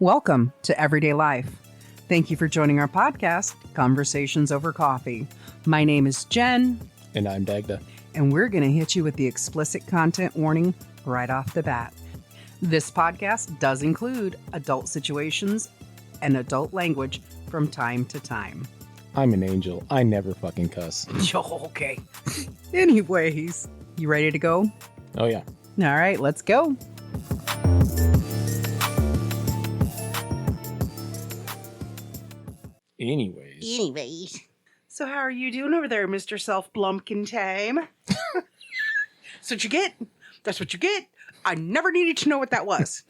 Welcome to Everyday Life. Thank you for joining our podcast, Conversations Over Coffee. My name is Jen. And I'm Dagda. And we're going to hit you with the explicit content warning right off the bat. This podcast does include adult situations and adult language from time to time. I'm an angel. I never fucking cuss. Okay. Anyways, you ready to go? Oh, yeah. All right, let's go. Anyways. So how are you doing over there, Mr. Self-Blumpkin Time? That's what you get. That's what you get. I never needed to know what that was.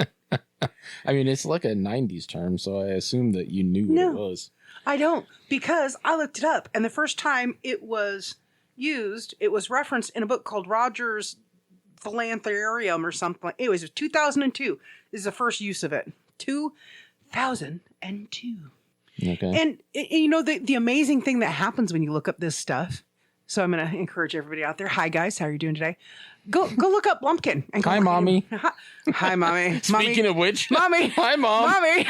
I mean, it's like a 90s term, so I assume that you knew what it was. I don't, because I looked it up, and the first time it was used, it was referenced in a book called Roger's Philantharium or something. It was 2002 is the first use of it. 2002. Okay. And you know, the amazing thing that happens when you look up this stuff. So I'm going to encourage everybody out there. Hi, guys. How are you doing today? Go look up Blumpkin. And Hi, Mommy. Hi, Mommy. Speaking of which. Mommy. Hi, Mom. Mommy.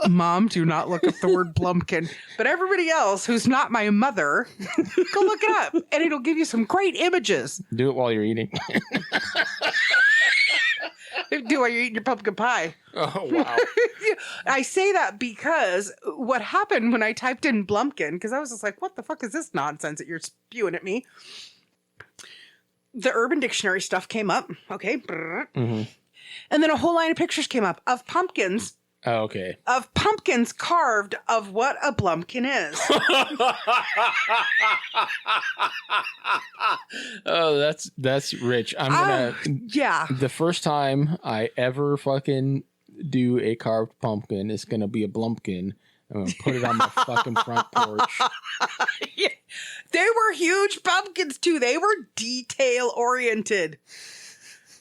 Mom, do not look up the word Blumpkin. But everybody else who's not my mother, go look it up. And it'll give you some great images. Do it while you're eating. Do while you're eating your pumpkin pie. Oh, wow. I say that because what happened when I typed in Blumpkin, because I was just like, what the fuck is this nonsense that you're spewing at me? The Urban Dictionary stuff came up. Okay. Mm-hmm. And then a whole line of pictures came up of pumpkins. Oh, okay. Of pumpkins carved of what a Blumpkin is. Oh, that's rich. I'm gonna. Yeah. The first time I ever fucking do a carved pumpkin is gonna be a Blumpkin. I'm gonna put it on my fucking front porch. Yeah. They were huge pumpkins too. They were detail oriented.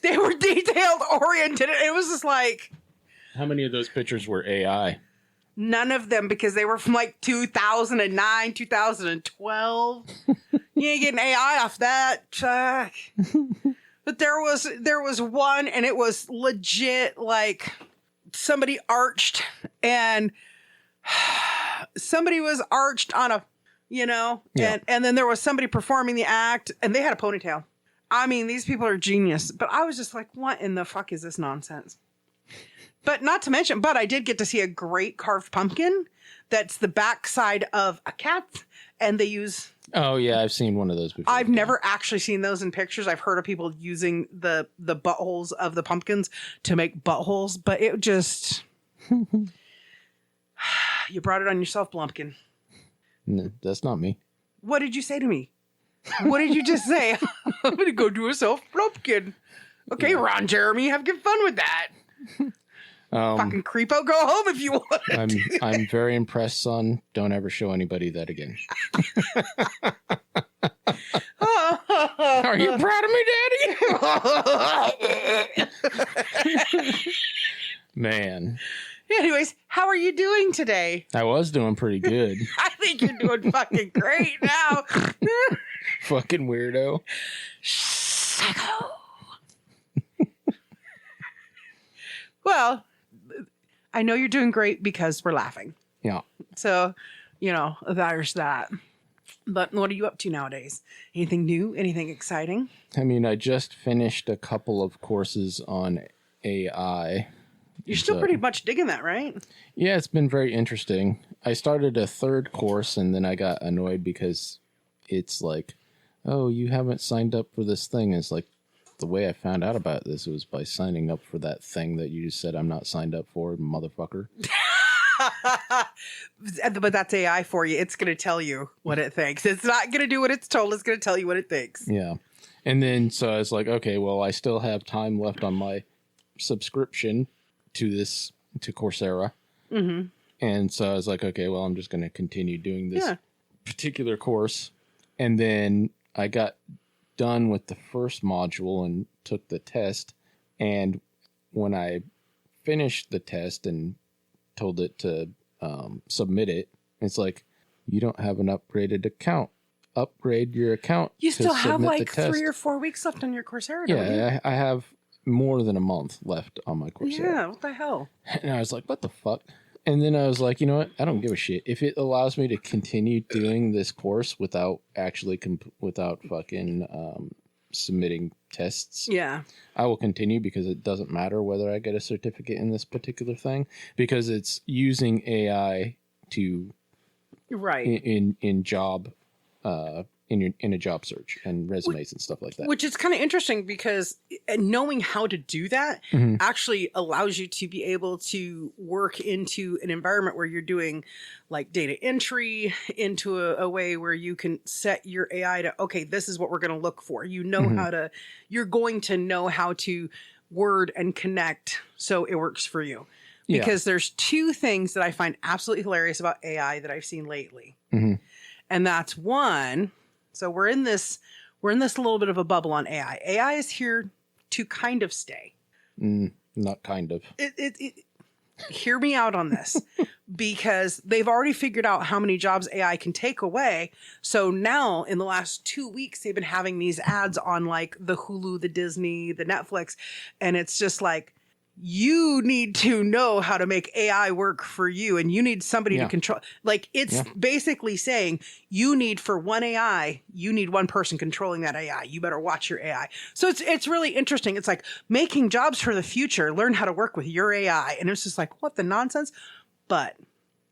It was just like. How many of those pictures were AI? None of them, because they were from like 2009, 2012. You ain't getting AI off that. Fuck. But there was one, and it was legit like somebody arched, and somebody was arched on a, yeah. and then there was somebody performing the act, and they had a ponytail. I mean, these people are genius. But I was just like, what in the fuck is this nonsense? But not to mention, but I did get to see a great carved pumpkin that's the backside of a cat, and they use... Oh, yeah, I've seen one of those before. I've never actually seen those in pictures. I've heard of people using the buttholes of the pumpkins to make buttholes, but it just... You brought it on yourself, Blumpkin. No, that's not me. What did you say to me? What did you just say? I'm going to go do a self-Blumpkin. Okay, yeah. Ron Jeremy, have good fun with that. Fucking creepo, go home if you want. I'm very impressed, son. Don't ever show anybody that again. Are you proud of me, Daddy? Man. Anyways, how are you doing today? I was doing pretty good. I think you're doing fucking great now. Fucking weirdo. Psycho. Well, I know you're doing great because we're laughing. Yeah. So, there's that. But what are you up to nowadays? Anything new? Anything exciting? I mean, I just finished a couple of courses on AI. You're still pretty much digging that, right? Yeah, it's been very interesting. I started a third course, and then I got annoyed because it's like, oh, you haven't signed up for this thing. It's like, the way I found out about this was by signing up for that thing that you just said I'm not signed up for, motherfucker. But that's AI for you. It's going to tell you what it thinks. It's not going to do what it's told. It's going to tell you what it thinks. Yeah. And then so I was like, okay, well, I still have time left on my subscription to Coursera. Mm-hmm. And so I was like, okay, well, I'm just going to continue doing this particular course. And then I got done with the first module and took the test, and when I finished the test and told it to submit it, it's like, you don't have an upgraded account. Upgrade your account. You still have like 3 or 4 weeks left on your Coursera. Yeah, I have more than a month left on my Coursera. Yeah, what the hell? And I was like, what the fuck? And then I was like, you know what? I don't give a shit. If it allows me to continue doing this course without actually, without fucking submitting tests, yeah, I will continue, because it doesn't matter whether I get a certificate in this particular thing, because it's using AI to right in job in a job search and resumes and stuff like that. Which is kind of interesting, because knowing how to do that actually allows you to be able to work into an environment where you're doing like data entry into a way where you can set your AI to, okay, this is what we're going to look for. You know you're going to know how to word and connect so it works for you. Because there's two things that I find absolutely hilarious about AI that I've seen lately. And that's one, so we're in this little bit of a bubble on AI. AI is here to kind of stay. Not kind of. Hear me out on this, because they've already figured out how many jobs AI can take away. So now in the last 2 weeks, they've been having these ads on like the Hulu, the Disney, the Netflix. And it's just like, you need to know how to make AI work for you, and you need somebody to control. Like, it's basically saying you need, for one AI, you need one person controlling that AI. You better watch your AI. So it's really interesting. It's like making jobs for the future. Learn how to work with your AI. And it's just like, what the nonsense? But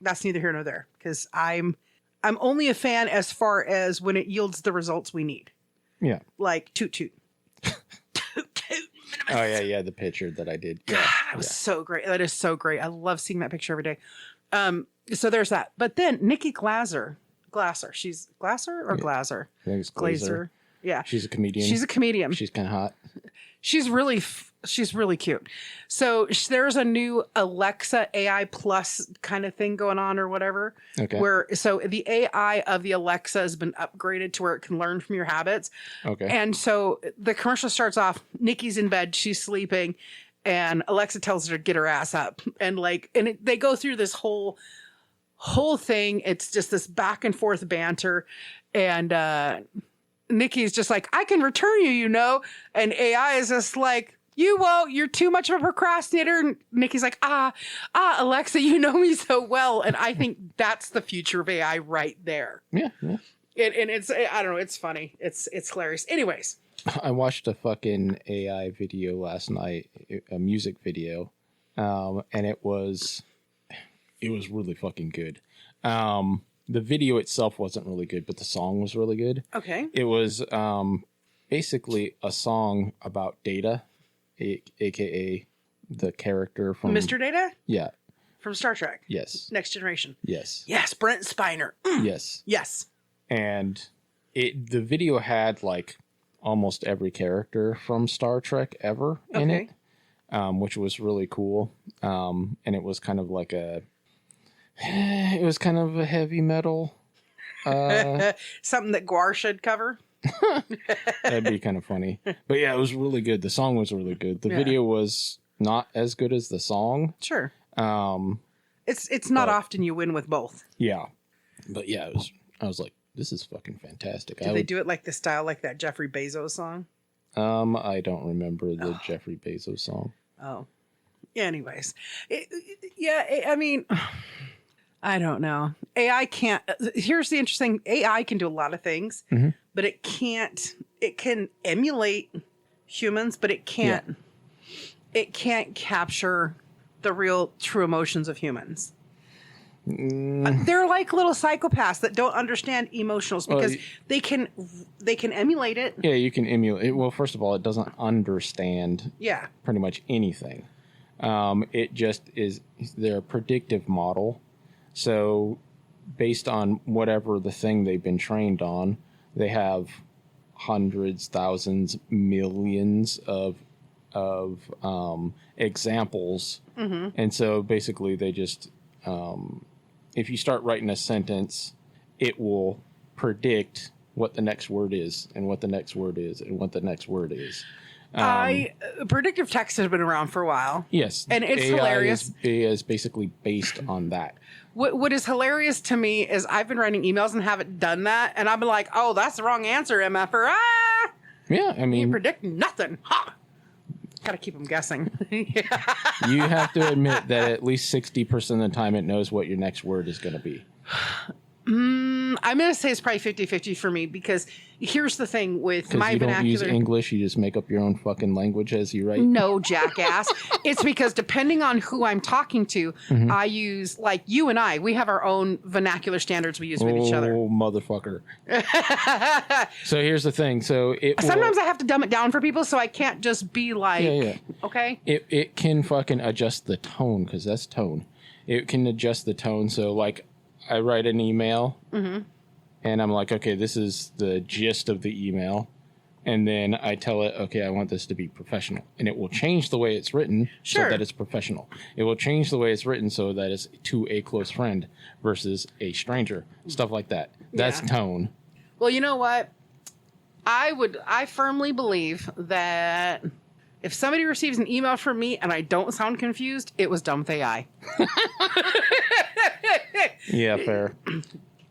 that's neither here nor there, because I'm only a fan as far as when it yields the results we need. Yeah. Like toot toot. Oh, yeah, the picture that I did. Yeah, that was so great. That is so great. I love seeing that picture every day. So there's that. But then Nikki Glaser. She's Glaser or Glaser? I think it's Glaser. Yeah. She's a comedian. She's kind of hot. She's really cute. So there's a new Alexa AI Plus kind of thing going on or whatever. Okay. So the AI of the Alexa has been upgraded to where it can learn from your habits. Okay. And so the commercial starts off, Nikki's in bed, she's sleeping, and Alexa tells her to get her ass up. And they go through this whole thing. It's just this back and forth banter. And Nikki's just like, I can return you, and AI is just like, you won't, you're too much of a procrastinator. And Nikki's like, Alexa, you know me so well. And I think that's the future of AI right there. Yeah. And it's, I don't know, it's funny. It's hilarious. Anyways. I watched a fucking AI video last night, a music video. And it was really fucking good. The video itself wasn't really good, but the song was really good. Okay. It was basically a song about Data, a.k.a. the character from... Mr. Data? Yeah. From Star Trek? Yes. Next Generation? Yes. Yes, Brent Spiner. Yes. Yes. And the video had like almost every character from Star Trek ever in it, which was really cool. And it was kind of like a heavy metal. Something that Guar should cover. That'd be kind of funny. But yeah, it was really good. The song was really good. The video was not as good as the song. Sure. It's not often you win with both. Yeah. But yeah, I was like, this is fucking fantastic. Did they do it like the style like that Jeffrey Bezos song? I don't remember the Jeffrey Bezos song. Oh. Anyways. I mean, I don't know. AI can't. Here's the interesting. AI can do a lot of things, but it can't. It can emulate humans, but it can't. Yeah. It can't capture the real, true emotions of humans. They're like little psychopaths that don't understand emotions because they can emulate it. Yeah, you can emulate it. Well, first of all, it doesn't understand. Pretty much anything. It just is. They're a predictive model. So based on whatever the thing they've been trained on, they have hundreds, thousands, millions of examples. And so basically they just, if you start writing a sentence, it will predict what the next word is and what the next word is and what the next word is. Predictive text has been around for a while. Yes. And it's AI hilarious. Is basically based on that. What is hilarious to me is I've been writing emails and haven't done that. And I've been like, oh, that's the wrong answer, MFer. Yeah, I mean. You predict nothing. Ha! Got to keep them guessing. You have to admit that at least 60% of the time it knows what your next word is going to be. I'm going to say it's probably 50-50 for me, because here's the thing with my you vernacular. You don't use English, you just make up your own fucking language as you write? No, jackass. It's because depending on who I'm talking to, I use, like you and I, we have our own vernacular standards we use with each other. Oh, motherfucker. So here's the thing. Sometimes I have to dumb it down for people, so I can't just be like, okay? It can fucking adjust the tone, because that's tone. It can adjust the tone, so like, I write an email, and I'm like, okay, this is the gist of the email. And then I tell it, okay, I want this to be professional. And it will change the way it's written so that it's professional. It will change the way it's written so that it's to a close friend versus a stranger. Stuff like that. That's tone. Well, you know what? I firmly believe that if somebody receives an email from me and I don't sound confused, it was done with AI. Yeah, fair.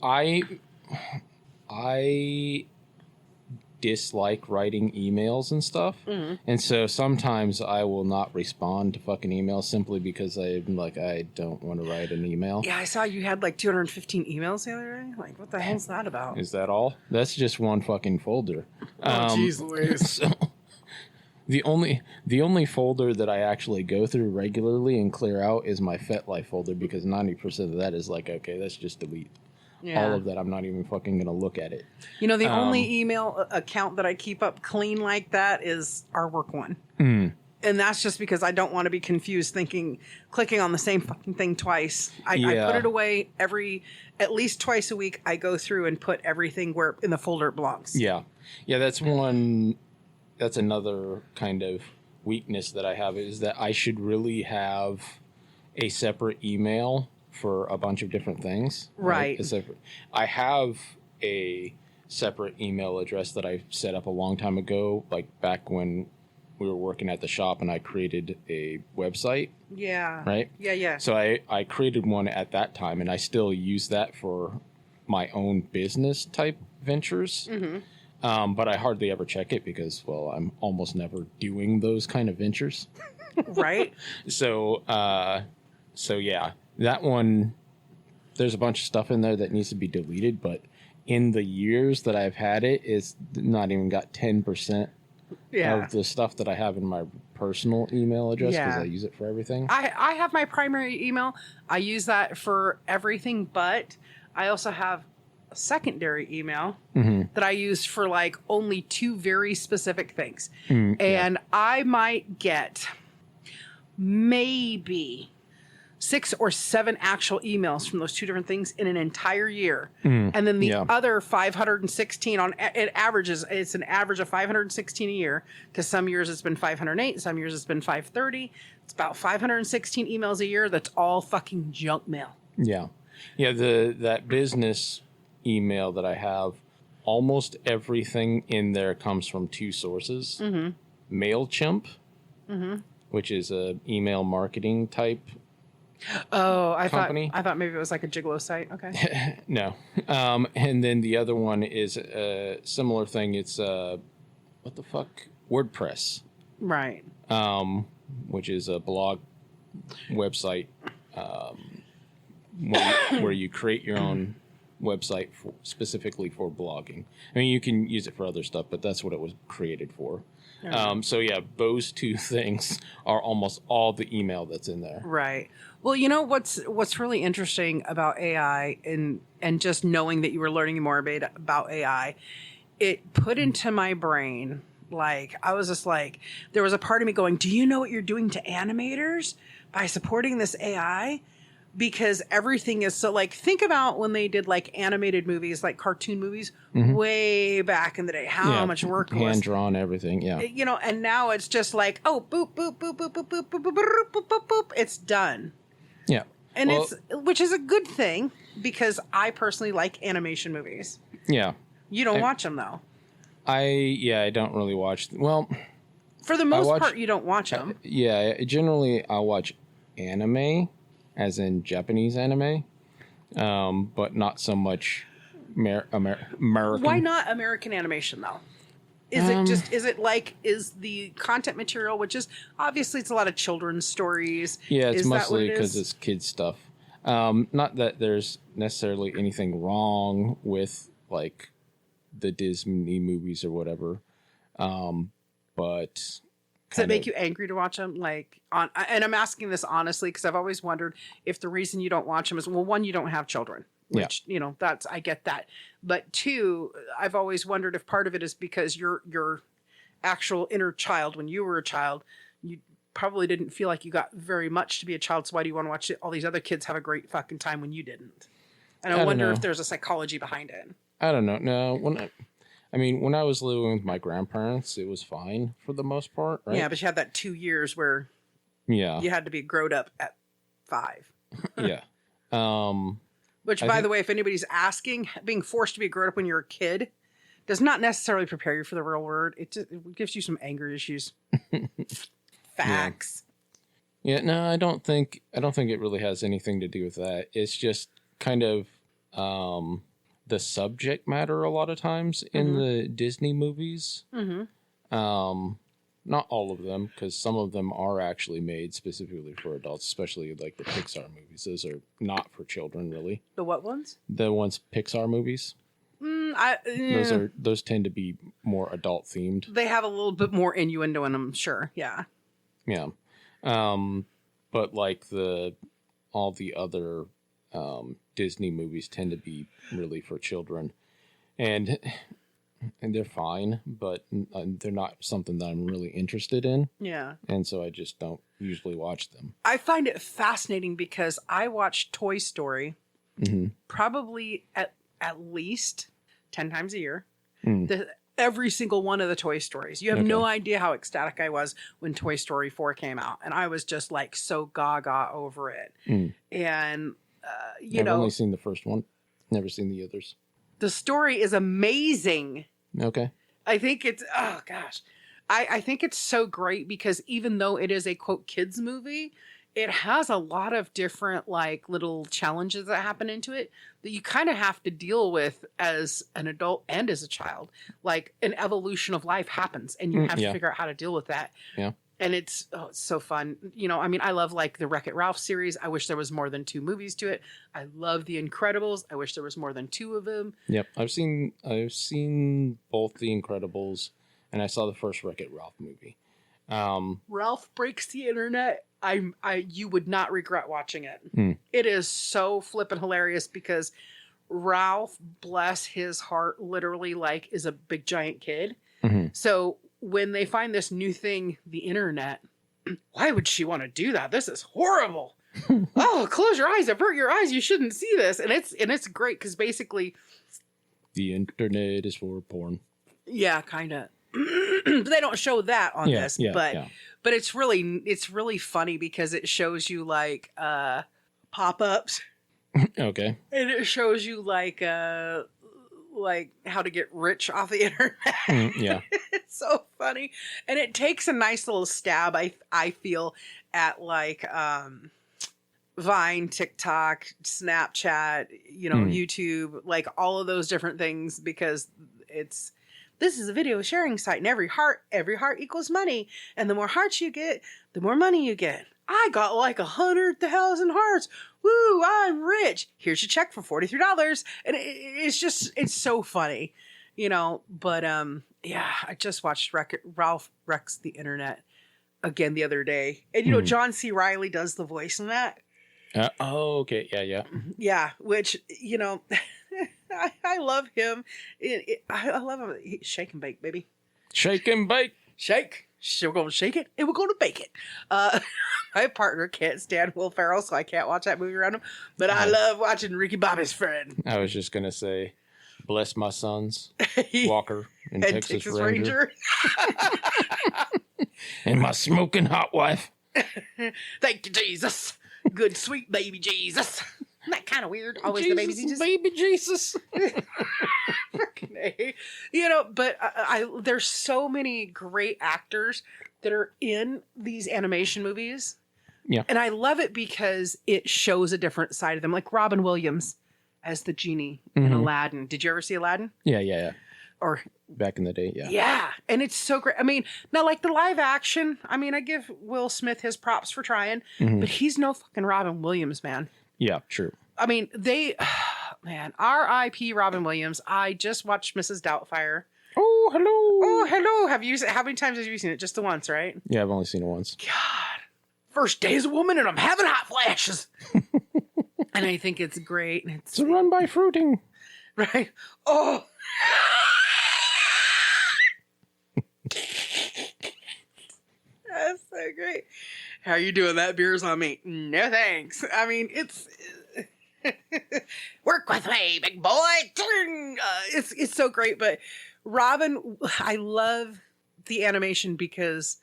I dislike writing emails and stuff. And so sometimes I will not respond to fucking emails simply because I'm like, I don't want to write an email. Yeah, I saw you had like 215 emails the other day. Like, what the hell's that about? Is that all? That's just one fucking folder. Oh, jeez Louise. So the only folder that I actually go through regularly and clear out is my FetLife folder, because 90% of that is like, okay, let's just delete. All of that. I'm not even fucking going to look at it. You know, the only email account that I keep up clean like that is our work one. And that's just because I don't want to be confused clicking on the same fucking thing twice. I put it away at least twice a week. I go through and put everything where in the folder it belongs. Yeah. Yeah, that's another kind of weakness that I have, is that I should really have a separate email for a bunch of different things. Right. I have a separate email address that I set up a long time ago, like back when we were working at the shop and I created a website. Yeah. Right? Yeah. So I created one at that time, and I still use that for my own business type ventures. But I hardly ever check it because, well, I'm almost never doing those kind of ventures. Right. So yeah, that one, there's a bunch of stuff in there that needs to be deleted, but in the years that I've had it, it's not even got 10% of the stuff that I have in my personal email address, because I use it for everything. I have my primary email. I use that for everything, but I also have a secondary email that I use for like only two very specific things. And I might get maybe 6 or 7 actual emails from those two different things in an entire year. And then the other 516 it's an average of 516 a year, because some years it's been 508, some years it's been 530. It's about 516 emails a year. That's all fucking junk mail. Yeah. Yeah. That business email that I have, almost everything in there comes from two sources. MailChimp, which is a email marketing type company. I thought maybe it was like a Gigolo site. Okay. No. And then the other one is a similar thing. It's what the fuck? WordPress. Right. Which is a blog website where you create your own website specifically for blogging. I mean, you can use it for other stuff, but that's what it was created for. So yeah, those two things are almost all the email that's in there. Right. Well, you know what's really interesting about AI, and just knowing that you were learning more about AI, it put into my brain, like, I was just like, there was a part of me going, do you know what you're doing to animators by supporting this AI? Because everything is so, like, think about when they did like animated movies, like cartoon movies way back in the day, how much work was. Hand drawn everything, yeah. You know, and now it's just like, oh, boop, boop, boop, boop, boop, boop, boop, boop, boop, boop, boop, boop, it's done. Yeah. And which is a good thing, because I personally like animation movies. Yeah. You don't watch them though. I don't really watch. Well, for the most part, you don't watch them. Generally I'll watch anime, as in Japanese anime, but not so much American. Why not American animation though? Is the content material, which is obviously it's a lot of children's stories. Yeah, it's mostly because it's kids stuff. Not that there's necessarily anything wrong with like the Disney movies or whatever. But does it make you angry to watch them? And I'm asking this honestly, because I've always wondered if the reason you don't watch them is, well, one, you don't have children. Which, I get that. But two, I've always wondered if part of it is because your actual inner child, when you were a child, you probably didn't feel like you got very much to be a child. So why do you want to watch all these other kids have a great fucking time when you didn't? And I wonder if there's a psychology behind it. I don't know. No, when I was living with my grandparents, it was fine for the most part, right? Yeah, but you had that 2 years where you had to be grown up at 5. Yeah. Which, by the way, if anybody's asking, being forced to be grown up when you're a kid does not necessarily prepare you for the real world. It gives you some anger issues. Facts. Yeah, no, I don't think it really has anything to do with that. It's just kind of the subject matter a lot of times in the Disney movies. Mm-hmm. Not all of them, because some of them are actually made specifically for adults, especially like the Pixar movies. Those are not for children, really. The what ones? The ones Pixar movies. Those tend to be more adult themed. They have a little bit more innuendo in them, sure. Yeah. Yeah. But like all the other Disney movies tend to be really for children, and they're fine, but they're not something that I'm really interested in. Yeah. And so I just don't usually watch them. I find it fascinating because I watch Toy Story probably at least 10 times a year. Every single one of the Toy Stories. You have no idea how ecstatic I was when Toy Story 4 came out. And I was just like so gaga over it. And, I've only seen the first one. Never seen the others. The story is amazing. Okay. I think it's, oh gosh. I think it's so great because even though it is a quote kids movie, it has a lot of different like little challenges that happen into it that you kind of have to deal with as an adult and as a child. Like an evolution of life happens and you have to figure out how to deal with that. Yeah. And it's so fun. I love like the Wreck-It Ralph series. I wish there was more than 2 movies to it. I love The Incredibles. I wish there was more than 2 of them. Yep. I've seen both The Incredibles and I saw the first Wreck-It Ralph movie. Ralph Breaks the Internet. You would not regret watching it. It is so flippin' hilarious because Ralph, bless his heart, literally like is a big giant kid. So when they find this new thing, the internet, why would she want to do that? This is horrible. Oh, close your eyes, avert your eyes. You shouldn't see this. And it's great because basically the internet is for porn. Yeah, kind of. They don't show that on this, but it's really funny because it shows you like pop-ups. Okay. And it shows you like how to get rich off the internet. Yeah. It's so funny. And it takes a nice little stab, I feel, at like Vine, TikTok, Snapchat, YouTube, like all of those different things because this is a video sharing site and every heart equals money. And the more hearts you get, the more money you get. I got like 100,000 hearts. Woo, I'm rich. Here's your check for $43. And it's so funny, but, I just watched Ralph Wrecks the Internet again the other day. And, John C. Reilly does the voice in that. Okay. Yeah. Yeah. Which, I love him. I love him. Shake and bake, baby. Shake and bake. Shake. We're going to shake it and we're going to bake it. My partner can't stand Will Ferrell, so I can't watch that movie around him. But I love watching Ricky Bobby's Friend. I was just going to say, bless my sons, Walker and Texas Ranger. And my smoking hot wife. Thank you, Jesus. Good, sweet baby Jesus. Isn't that kind of weird? Always Jesus, the baby Jesus. Baby Jesus. But there's so many great actors that are in these animation movies. Yeah. And I love it because it shows a different side of them. Like Robin Williams as the genie in Aladdin. Did you ever see Aladdin? Yeah. or back in the day. Yeah. Yeah. And it's so great. I mean, now like the live action, I mean, I give Will Smith his props for trying, but he's no fucking Robin Williams, man. Yeah, true. I mean, man, R.I.P. Robin Williams. I just watched Mrs. Doubtfire. Oh, hello. Oh, hello. How many times have you seen it? Just the once, right? Yeah, I've only seen it once. God. First day as a woman and I'm having hot flashes. And I think it's great. It's a run by fruiting. Right? Oh. That's so great. How are you doing? That beer's on me. No thanks. I mean, it's work with me, big boy. It's so great. But Robin, I love the animation because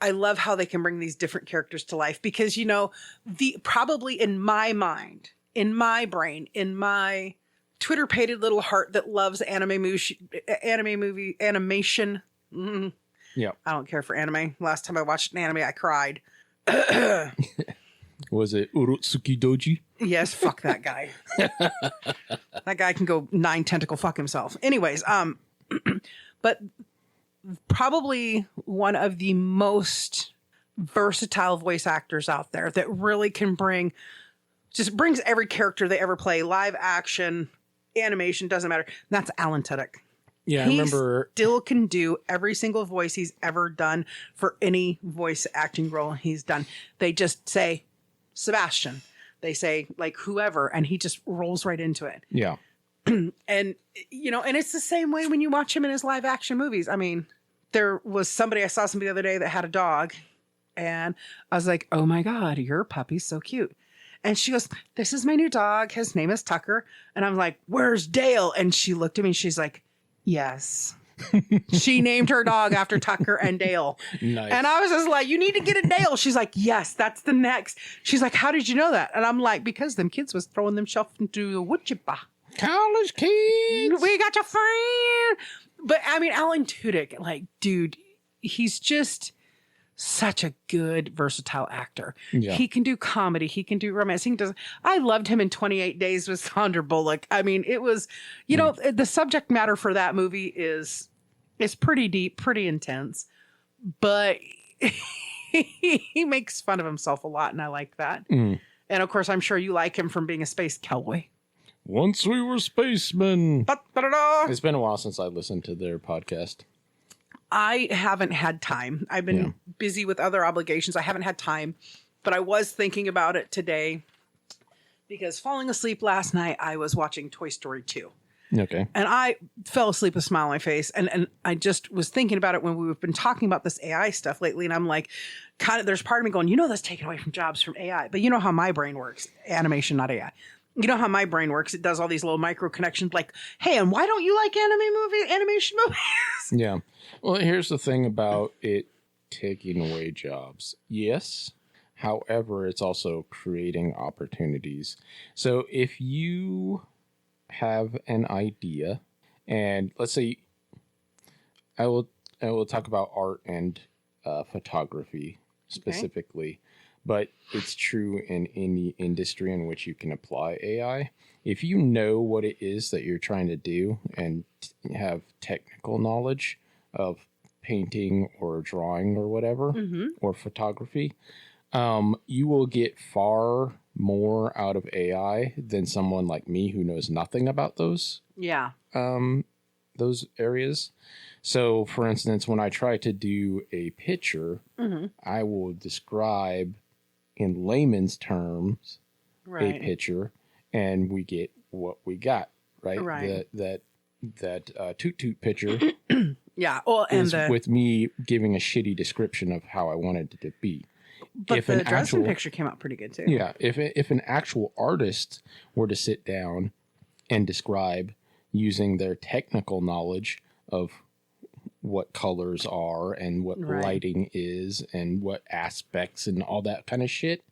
I love how they can bring these different characters to life. Because probably in my mind, in my brain, in my Twitter-pated little heart that loves animation. Yeah. I don't care for anime. Last time I watched an anime, I cried. Was it Urotsuki Doji? Yes, fuck that guy. That guy can go 9 tentacle fuck himself. Anyways, but probably one of the most versatile voice actors out there that really can brings every character they ever play, live action, animation, doesn't matter. And that's Alan Tudyk. Yeah, I remember. Still can do every single voice he's ever done for any voice acting role he's done. They just say Sebastian. They say like whoever, and he just rolls right into it. Yeah. And and it's the same way when you watch him in his live action movies. I mean, I saw somebody the other day that had a dog, and I was like, "Oh my God, your puppy's so cute." And she goes, "This is my new dog. His name is Tucker." And I'm like, "Where's Dale?" And she looked at me and she's like, "Yes." She named her dog after Tucker and Dale. Nice. And I was just like, "You need to get a Dale." She's like, "Yes, that's the next." She's like, "How did you know that?" And I'm like, "Because them kids was throwing themselves into the wood chipper. College kids. We got your friend." But I mean, Alan Tudyk, like, dude, he's just such a good, versatile actor. Yeah. He can do comedy. He can do romance. I loved him in 28 Days with Sandra Bullock. I mean, it was, the subject matter for that movie is pretty deep, pretty intense, but he makes fun of himself a lot, and I like that. And of course, I'm sure you like him from being a space cowboy. Once we were spacemen. Da-da-da-da. It's been a while since I listened to their podcast. I haven't had time. I've been busy with other obligations. I haven't had time, but I was thinking about it today because falling asleep last night, I was watching Toy Story 2. Okay. And I fell asleep with a smile on my face. And I just was thinking about it when we've been talking about this AI stuff lately. And I'm like, there's part of me going, that's taken away from jobs from AI. But you know how my brain works. Animation, not AI. You know how my brain works. It does all these little micro connections like, hey, and why don't you like animation movies? Yeah. Well, here's the thing about it taking away jobs. Yes. However, it's also creating opportunities. So if you have an idea, and let's say I will talk about art and photography specifically. But it's true in any industry in which you can apply AI. If you know what it is that you're trying to do and have technical knowledge of painting or drawing or whatever, or photography, you will get far more out of AI than someone like me who knows nothing about those. Yeah. Those areas. So, for instance, when I try to do a picture, I will describe in layman's terms a picture, and we get what we got, right? That toot toot picture. Yeah. Well, and with me giving a shitty description of how I wanted it to be. But if the Dresden picture came out pretty good too. Yeah. If an actual artist were to sit down and describe using their technical knowledge of what colors are and what lighting is and what aspects and all that kind of shit,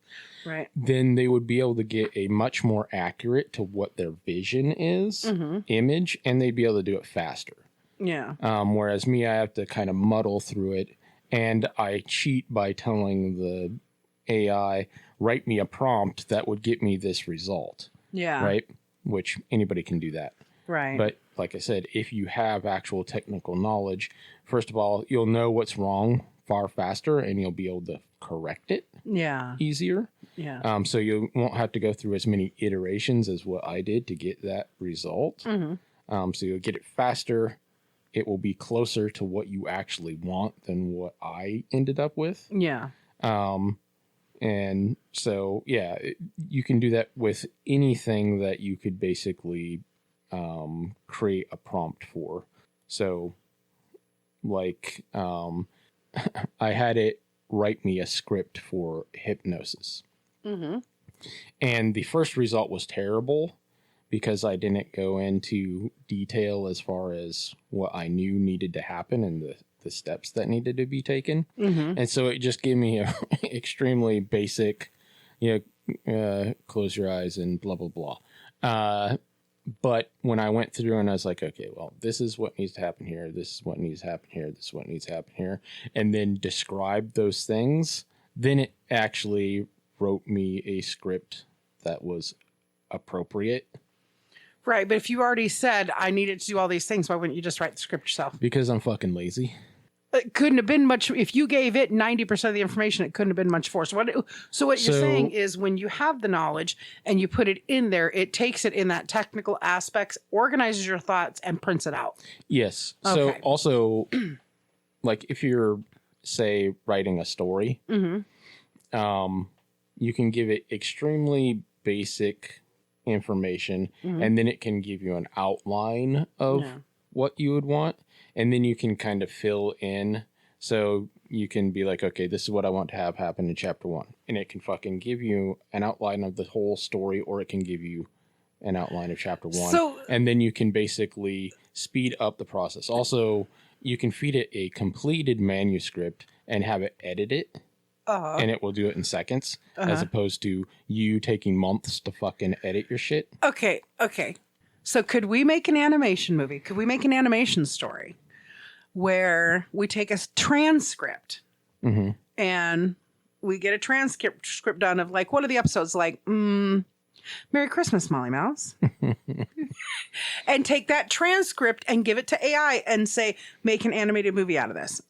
right, then they would be able to get a much more accurate to what their vision is image, and they'd be able to do it faster. Yeah. Whereas me, I have to kind of muddle through it, and I cheat by telling the AI, write me a prompt that would get me this result. Yeah. Right? Which anybody can do that. Right. But like I said, if you have actual technical knowledge, first of all, you'll know what's wrong far faster and you'll be able to correct it easier. Yeah. So you won't have to go through as many iterations as what I did to get that result. So you'll get it faster. It will be closer to what you actually want than what I ended up with. Yeah. And so, yeah, you can do that with anything that you could basically create a prompt for. So, like, I had it write me a script for hypnosis. And the first result was terrible because I didn't go into detail as far as what I knew needed to happen and the steps that needed to be taken. And so it just gave me a extremely basic, close your eyes and blah, blah, blah. But when I went through and I was like, okay, well, this is what needs to happen here. This is what needs to happen here. This is what needs to happen here. And then describe those things. Then it actually wrote me a script that was appropriate. Right. But if you already said I needed to do all these things, why wouldn't you just write the script yourself? Because I'm fucking lazy. It couldn't have been much. If you gave it 90% of the information, it couldn't have been much for. So what you're saying is when you have the knowledge and you put it in there, it takes it in that technical aspects, organizes your thoughts, and prints it out. Yes. Okay. So also, like if you're, say, writing a story, you can give it extremely basic information, and then it can give you an outline of what you would want. And then you can kind of fill in. So you can be like, okay, this is what I want to have happen in chapter 1. And it can fucking give you an outline of the whole story, or it can give you an outline of chapter 1. And then you can basically speed up the process. Also, you can feed it a completed manuscript and have it edit it. And it will do it in seconds, as opposed to you taking months to fucking edit your shit. Okay. So could we make an animation movie? Could we make an animation story where we take a transcript and we get a transcript done of like, what are the episodes like? Merry Christmas, Molly Mouse. And take that transcript and give it to AI and say, make an animated movie out of this.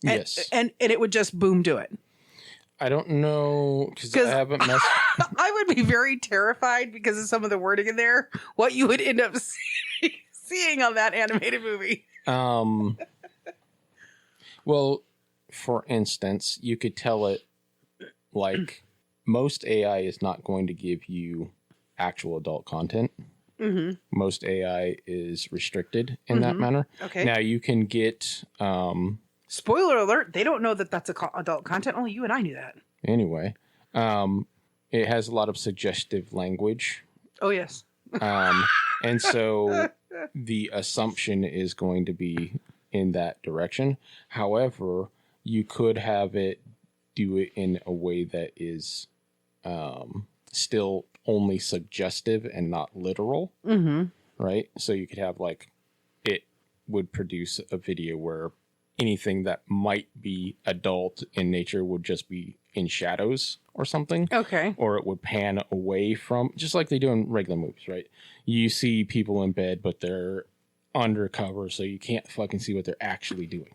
And it would just boom, do it. I don't know, because I haven't messed... I would be very terrified because of some of the wording in there, what you would end up seeing on that animated movie. Well, for instance, you could tell it, like, most AI is not going to give you actual adult content. Most AI is restricted in that manner. Okay. Now, you can get... Spoiler alert, they don't know that that's adult content. Only you and I knew that. Anyway, it has a lot of suggestive language. Oh, yes. And so the assumption is going to be in that direction. However, you could have it do it in a way that is still only suggestive and not literal. Right? So you could have like, it would produce a video where anything that might be adult in nature would just be in shadows or something. Okay. Or it would pan away from, just like they do in regular movies, right? You see people in bed, but they're undercover, so you can't fucking see what they're actually doing.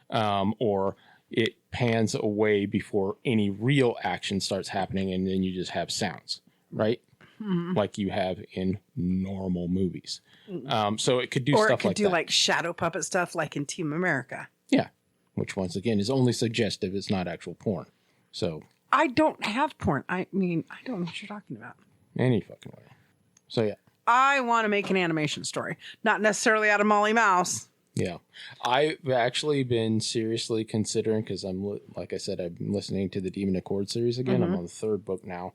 Or it pans away before any real action starts happening, and then you just have sounds, right? Like you have in normal movies. So it could do stuff like that. Or it could do like shadow puppet stuff like in Team America. Yeah. Which once again is only suggestive. It's not actual porn. So I don't have porn. I mean, I don't know what you're talking about. Any fucking way. So yeah. I want to make an animation story. Not necessarily out of Molly Mouse. Yeah. I've actually been seriously considering, because like I said, I've been listening to the Demon Accord series again. I'm on the 3rd book now.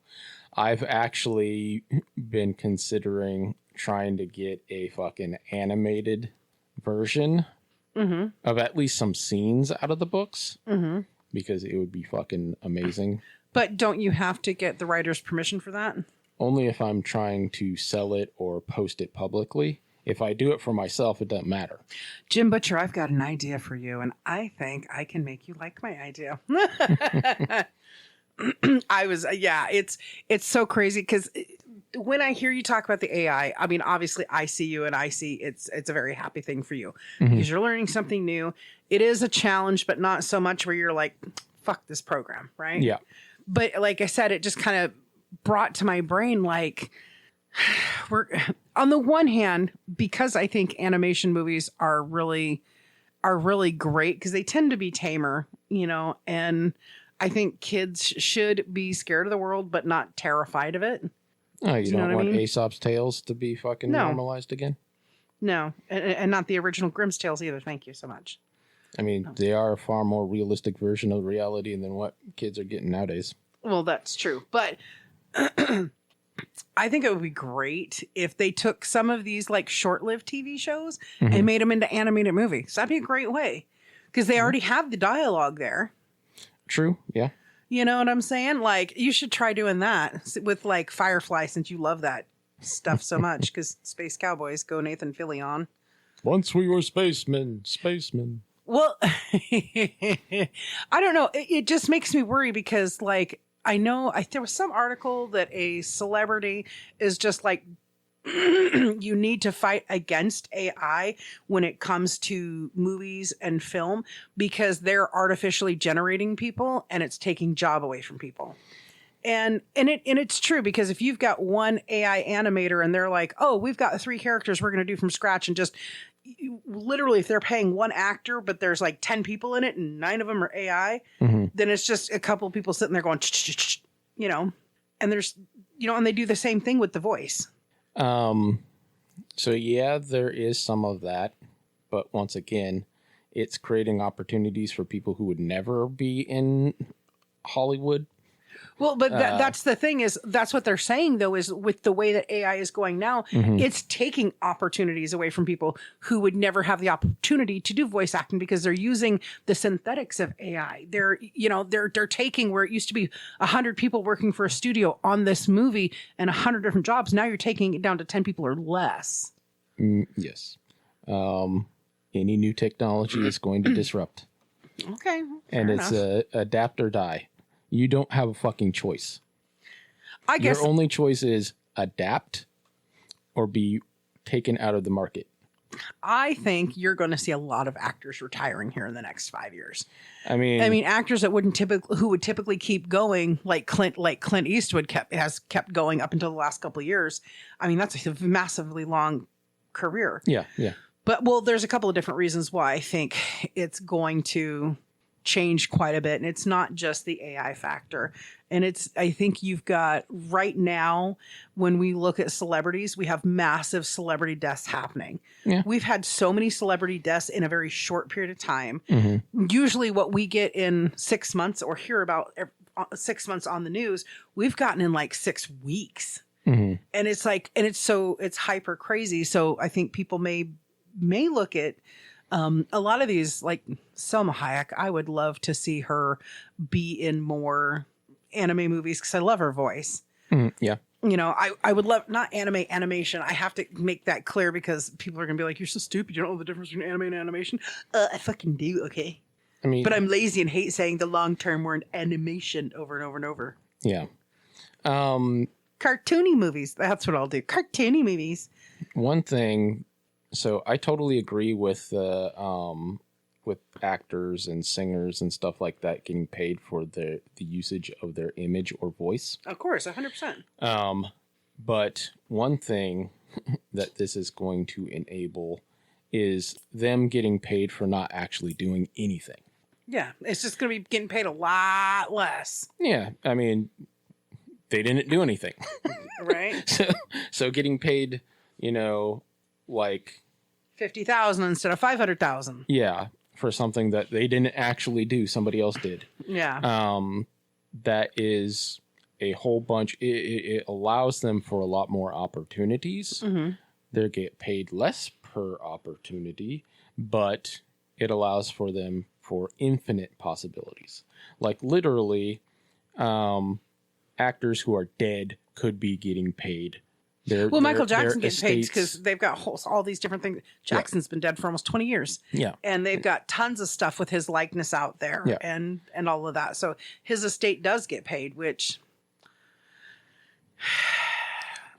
I've actually been considering trying to get a fucking animated version of at least some scenes out of the books, because it would be fucking amazing. But don't you have to get the writer's permission for that? Only if I'm trying to sell it or post it publicly. If I do it for myself, it doesn't matter. Jim Butcher, I've got an idea for you, and I think I can make you like my idea. It's so crazy because when I hear you talk about the AI, I mean, obviously I see you and I see it's a very happy thing for you because you're learning something new. It is a challenge, but not so much where you're like, fuck this program, right? Yeah. But like I said, it just kind of brought to my brain, like, we're on the one hand, because I think animation movies are really great because they tend to be tamer, you know, and I think kids should be scared of the world, but not terrified of it. Oh, you don't want I mean? Aesop's Tales to be fucking normalized again? No, and not the original Grimm's Tales either. Thank you so much. I mean, they are a far more realistic version of reality than what kids are getting nowadays. Well, that's true. But I think it would be great if they took some of these like short-lived TV shows and made them into animated movies. That'd be a great way because they already have the dialogue there. True. Yeah. You know what I'm saying? Like, you should try doing that with like Firefly since you love that stuff so much because Space Cowboys, go Nathan Fillion. Once we were spacemen. Well, I don't know. It just makes me worry because like, I know there was some article that a celebrity is just like, you need to fight against AI when it comes to movies and film because they're artificially generating people and it's taking job away from people. And it's true because if you've got one AI animator and they're like, oh, we've got 3 characters we're going to do from scratch and just literally if they're paying one actor, but there's like 10 people in it and 9 of them are AI, then it's just a couple of people sitting there going, you know, and there's, you know, and they do the same thing with the voice. So yeah, there is some of that, but once again, it's creating opportunities for people who would never be in Hollywood. Well, but that's the thing is that's what they're saying though, is with the way that AI is going now, it's taking opportunities away from people who would never have the opportunity to do voice acting because they're using the synthetics of AI. They're taking where it used to be 100 people working for a studio on this movie and 100 different jobs. Now you're taking it down to 10 people or less. Yes. Any new technology is going to disrupt. Okay. And it's adapt or die. You don't have a fucking choice. I guess your only choice is adapt or be taken out of the market. I think you're going to see a lot of actors retiring here in the next 5 years. I mean, actors that who would typically keep going, like Clint Eastwood has kept going up until the last couple of years. I mean, that's a massively long career. Yeah. But well, there's a couple of different reasons why I think it's going to change quite a bit, and it's not just the AI factor. And I think you've got right now, when we look at celebrities, we have massive celebrity deaths happening. Yeah. We've had so many celebrity deaths in a very short period of time. Usually what we get in 6 months or hear about 6 months on the news, we've gotten in like 6 weeks. And it's like, and it's hyper crazy. So I think people may look at a lot of these, like Selma Hayek. I would love to see her be in more anime movies because I love her voice. Yeah. You know, I would love, not animation. I have to make that clear because people are going to be like, you're so stupid. You don't know the difference between anime and animation. I fucking do. Okay. I mean, but I'm lazy and hate saying the long-term word animation over and over and over. Yeah. Cartoony movies. That's what I'll do. Cartoony movies. One thing. So I totally agree with actors and singers and stuff like that getting paid for the usage of their image or voice. Of course, 100%. But one thing that this is going to enable is them getting paid for not actually doing anything. Yeah, it's just going to be getting paid a lot less. Yeah, I mean, they didn't do anything. Right? So getting paid, you know, like $50,000 instead of $500,000. Yeah, for something that they didn't actually do, somebody else did. Yeah. That is a whole bunch. It allows them for a lot more opportunities. They get paid less per opportunity, but it allows for them for infinite possibilities. Like literally, actors who are dead could be getting paid. Michael Jackson gets paid because they've got all these different things. Jackson's been dead for almost 20 years. Yeah. And they've got tons of stuff with his likeness out there and all of that. So his estate does get paid, which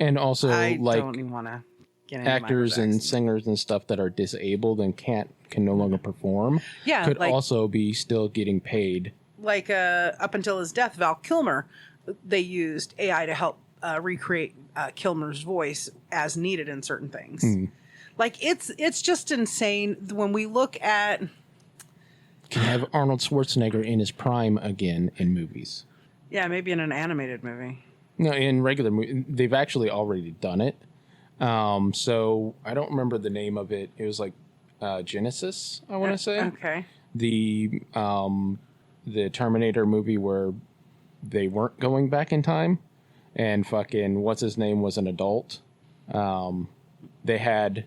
And also, I like, don't even want to get into actors and singers and stuff that are disabled and can no longer perform could also be still getting paid. Like up until his death, Val Kilmer, they used AI to help recreate Kilmer's voice as needed in certain things. Like it's just insane when we look at. Can have Arnold Schwarzenegger in his prime again in movies. Yeah, maybe in an animated movie. No, in regular movies. They've actually already done it. So I don't remember the name of it. It was like Genesis, I want to say. Okay. The Terminator movie where they weren't going back in time and fucking what's his name was an adult. They had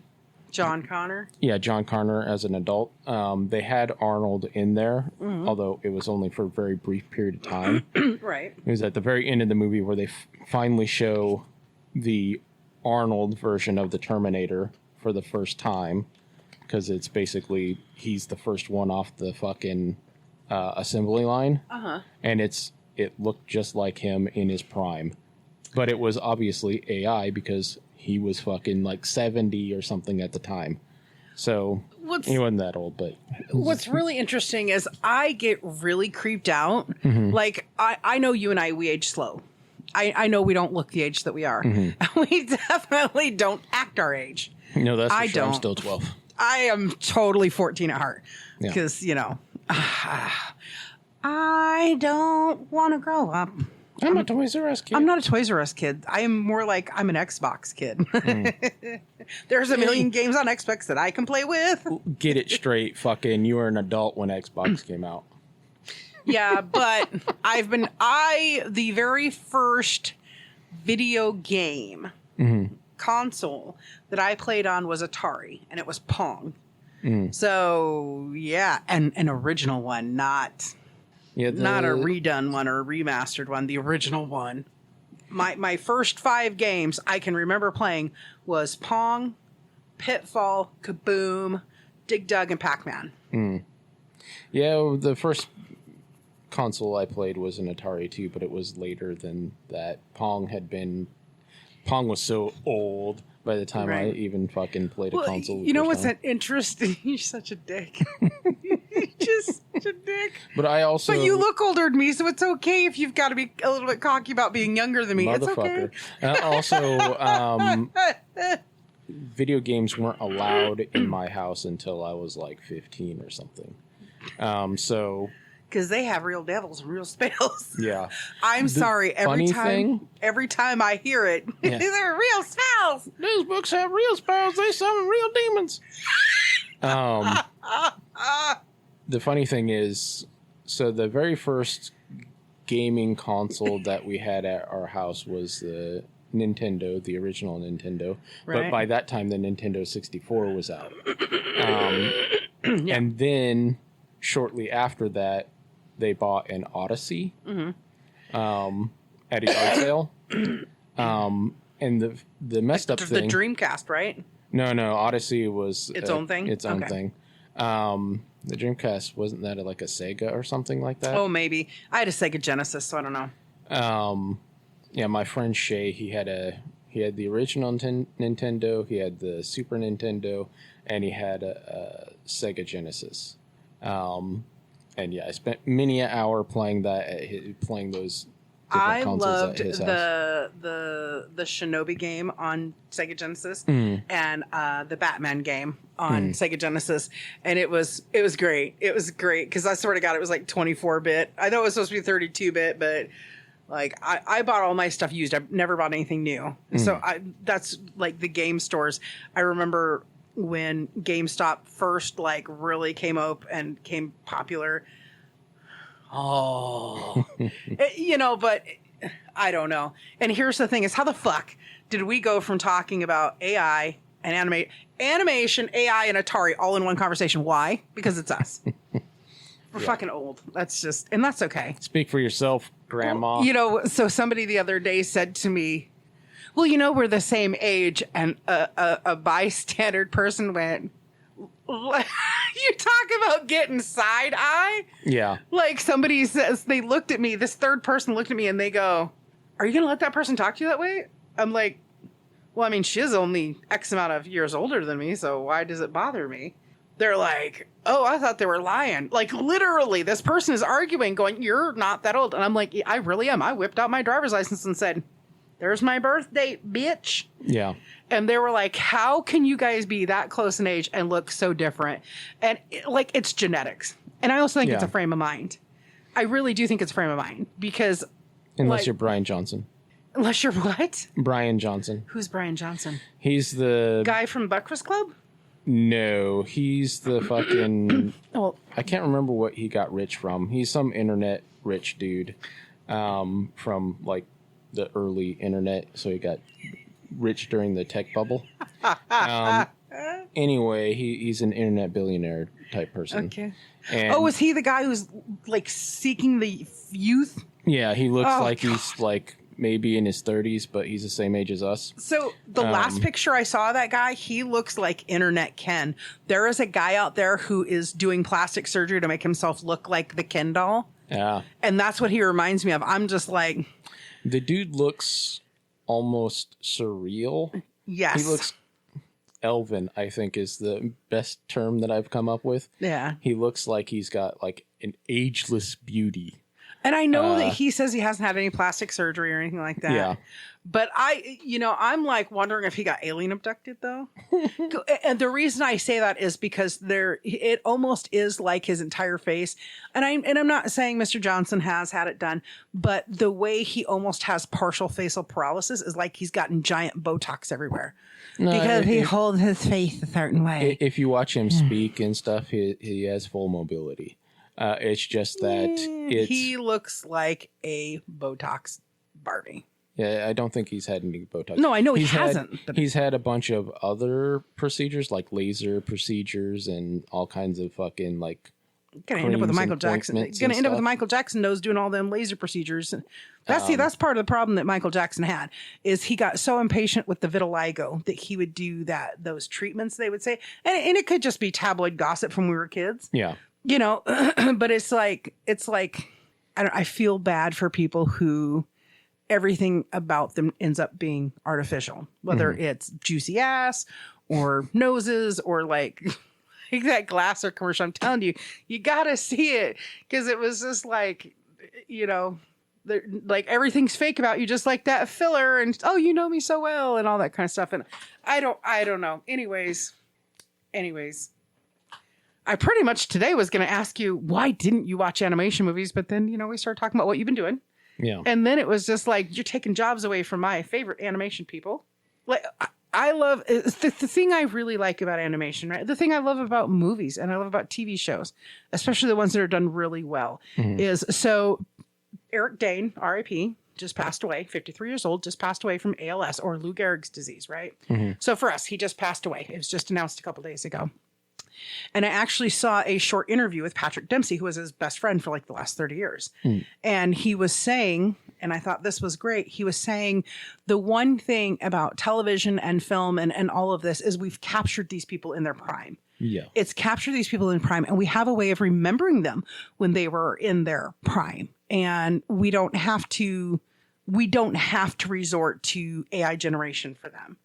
John Connor. Yeah, John Connor as an adult. They had Arnold in there, although it was only for a very brief period of time. Right. It was at the very end of the movie where they finally show the Arnold version of the Terminator for the first time, because it's basically he's the first one off the fucking assembly line, and it looked just like him in his prime, but it was obviously AI because he was fucking like 70 or something at the time. So he wasn't that old, but what's really interesting is I get really creeped out. Like I know you and we age slow. I know we don't look the age that we are. We definitely don't act our age. No, that's for sure. I'm still 12. I am totally 14 at heart because, I don't want to grow up. I'm a Toys R Us kid. I'm not a Toys R Us kid. I am more like I'm an Xbox kid. There's a million games on Xbox that I can play with. Get it straight. Fucking you were an adult when Xbox came out. Yeah, but the very first video game console that I played on was Atari, and it was Pong. So, yeah, and an original one, not a redone one or a remastered one, the original one. My first 5 games I can remember playing was Pong, Pitfall, Kaboom, Dig Dug, and Pac-Man. Yeah, the first console I played was an Atari too, but it was later than that. Pong was so old by the time I even fucking played a console. You know what's interesting? You're such a dick. You're just such a dick. But you look older than me, so it's okay if you've got to be a little bit cocky about being younger than me. It's okay. Video games weren't allowed in my house until I was like 15 or something. Because they have real devils and real spells. Yeah. I'm sorry. Every time I hear it, they're real spells. These books have real spells. They summon real demons. The funny thing is, so the very first gaming console that we had at our house was the Nintendo, the original Nintendo. Right. But by that time, the Nintendo 64 was out. And then shortly after that, they bought an Odyssey at a yard sale. And the messed up thing... The Dreamcast, right? No, Odyssey was... Its own thing? Its own thing. The Dreamcast, wasn't that like a Sega or something like that? Oh, maybe. I had a Sega Genesis, so I don't know. Yeah, my friend Shay, he had the original Nintendo, he had the Super Nintendo, and he had a Sega Genesis. And yeah, I spent many an hour playing playing those different consoles at his house. the Shinobi game on Sega Genesis and the Batman game on Sega Genesis, and it was great. It was great because I swear to God, it was like 24-bit. I know it was supposed to be 32-bit, but like I bought all my stuff used. I've never bought anything new. So that's like the game stores. I remember when GameStop first like really came up and came popular. But I don't know. And here's the thing is, how the fuck did we go from talking about AI and animation, AI and Atari all in one conversation? Why? Because it's us. We're fucking old. That's okay. Speak for yourself, Grandma. So somebody the other day said to me, well, we're the same age, and a bystander person went, you talk about getting side eye? Yeah. Like somebody says, they looked at me, this third person looked at me and they go, are you going to let that person talk to you that way? I'm like, well, I mean, she's only X amount of years older than me, so why does it bother me? They're like, oh, I thought they were lying. Like, literally, this person is arguing, going, you're not that old. And I'm like, I really am. I whipped out my driver's license and said, there's my birth date, bitch. Yeah. And they were like, how can you guys be that close in age and look so different? And, it's genetics. And I also think it's a frame of mind. I really do think it's a frame of mind because... Unless you're Brian Johnson. Unless you're what? Brian Johnson. Who's Brian Johnson? He's the... guy from Breakfast Club? No, he's the fucking... well, I can't remember what he got rich from. He's some internet rich dude from, like, the early internet. So he got rich during the tech bubble. Anyway, he's an internet billionaire type person. Okay. And is he the guy who's, like, seeking the youth? Yeah, he looks like he's, like... maybe in his 30s, but he's the same age as us. So the last picture I saw of that guy, he looks like Internet Ken. There is a guy out there who is doing plastic surgery to make himself look like the Ken doll. Yeah. And that's what he reminds me of. I'm just like... The dude looks almost surreal. Yes. He looks... Elven, I think, is the best term that I've come up with. Yeah. He looks like he's got, like, an ageless beauty. And I know that he says he hasn't had any plastic surgery or anything like that. Yeah. But I'm like wondering if he got alien abducted though. And the reason I say that is because it almost is like his entire face. And I'm not saying Mr. Johnson has had it done, but the way he almost has partial facial paralysis is like he's gotten giant Botox everywhere. No, because he holds his face a certain way. If you watch him speak and stuff, he has full mobility. It's just that he looks like a Botox Barbie. Yeah, I don't think he's had any Botox. No, I know he hasn't. He's had a bunch of other procedures, like laser procedures and all kinds of fucking like. Gonna end up with a Michael Jackson. Gonna end up with a Michael Jackson nose doing all them laser procedures. That's part of the problem that Michael Jackson had is he got so impatient with the vitiligo that he would do those treatments. They would say, and it could just be tabloid gossip from when we were kids. Yeah. But it's like I feel bad for people who everything about them ends up being artificial, whether it's juicy ass or noses or like that Glasser commercial. I'm telling you, you gotta see it because it was just like, like everything's fake about you, just like that filler and you know me so well and all that kind of stuff. And I don't know. Anyways. I pretty much today was going to ask you, why didn't you watch animation movies? But then, we started talking about what you've been doing. Yeah. And then it was just like, you're taking jobs away from my favorite animation people. Like, I love the thing I really like about animation, right? The thing I love about movies and I love about TV shows, especially the ones that are done really well, is so Eric Dane, RIP, just passed away, 53 years old, just passed away from ALS or Lou Gehrig's disease, right? So for us, he just passed away. It was just announced a couple days ago. And I actually saw a short interview with Patrick Dempsey, who was his best friend for like the last 30 years. And he was saying, and I thought this was great, he was saying the one thing about television and film and all of this is we've captured these people in their prime. Yeah. It's captured these people in prime and we have a way of remembering them when they were in their prime. And we don't have to resort to AI generation for them.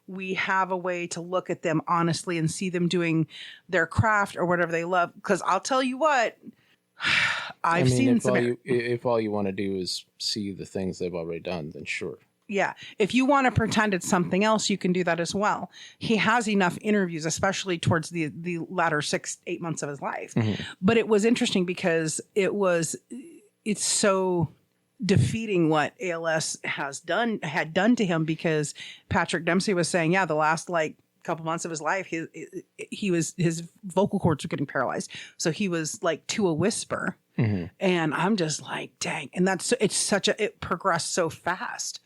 We have a way to look at them honestly and see them doing their craft or whatever they love. Because I'll tell you what, I've seen some. If all you want to do is see the things they've already done, then sure. Yeah. If you want to pretend it's something else, you can do that as well. He has enough interviews, especially towards the latter 6-8 months of his life. But it was interesting because it's so defeating what ALS had done to him, because Patrick Dempsey was saying, the last couple months of his life, his vocal cords were getting paralyzed. So he was like to a whisper. And I'm just like, dang. And it progressed so fast,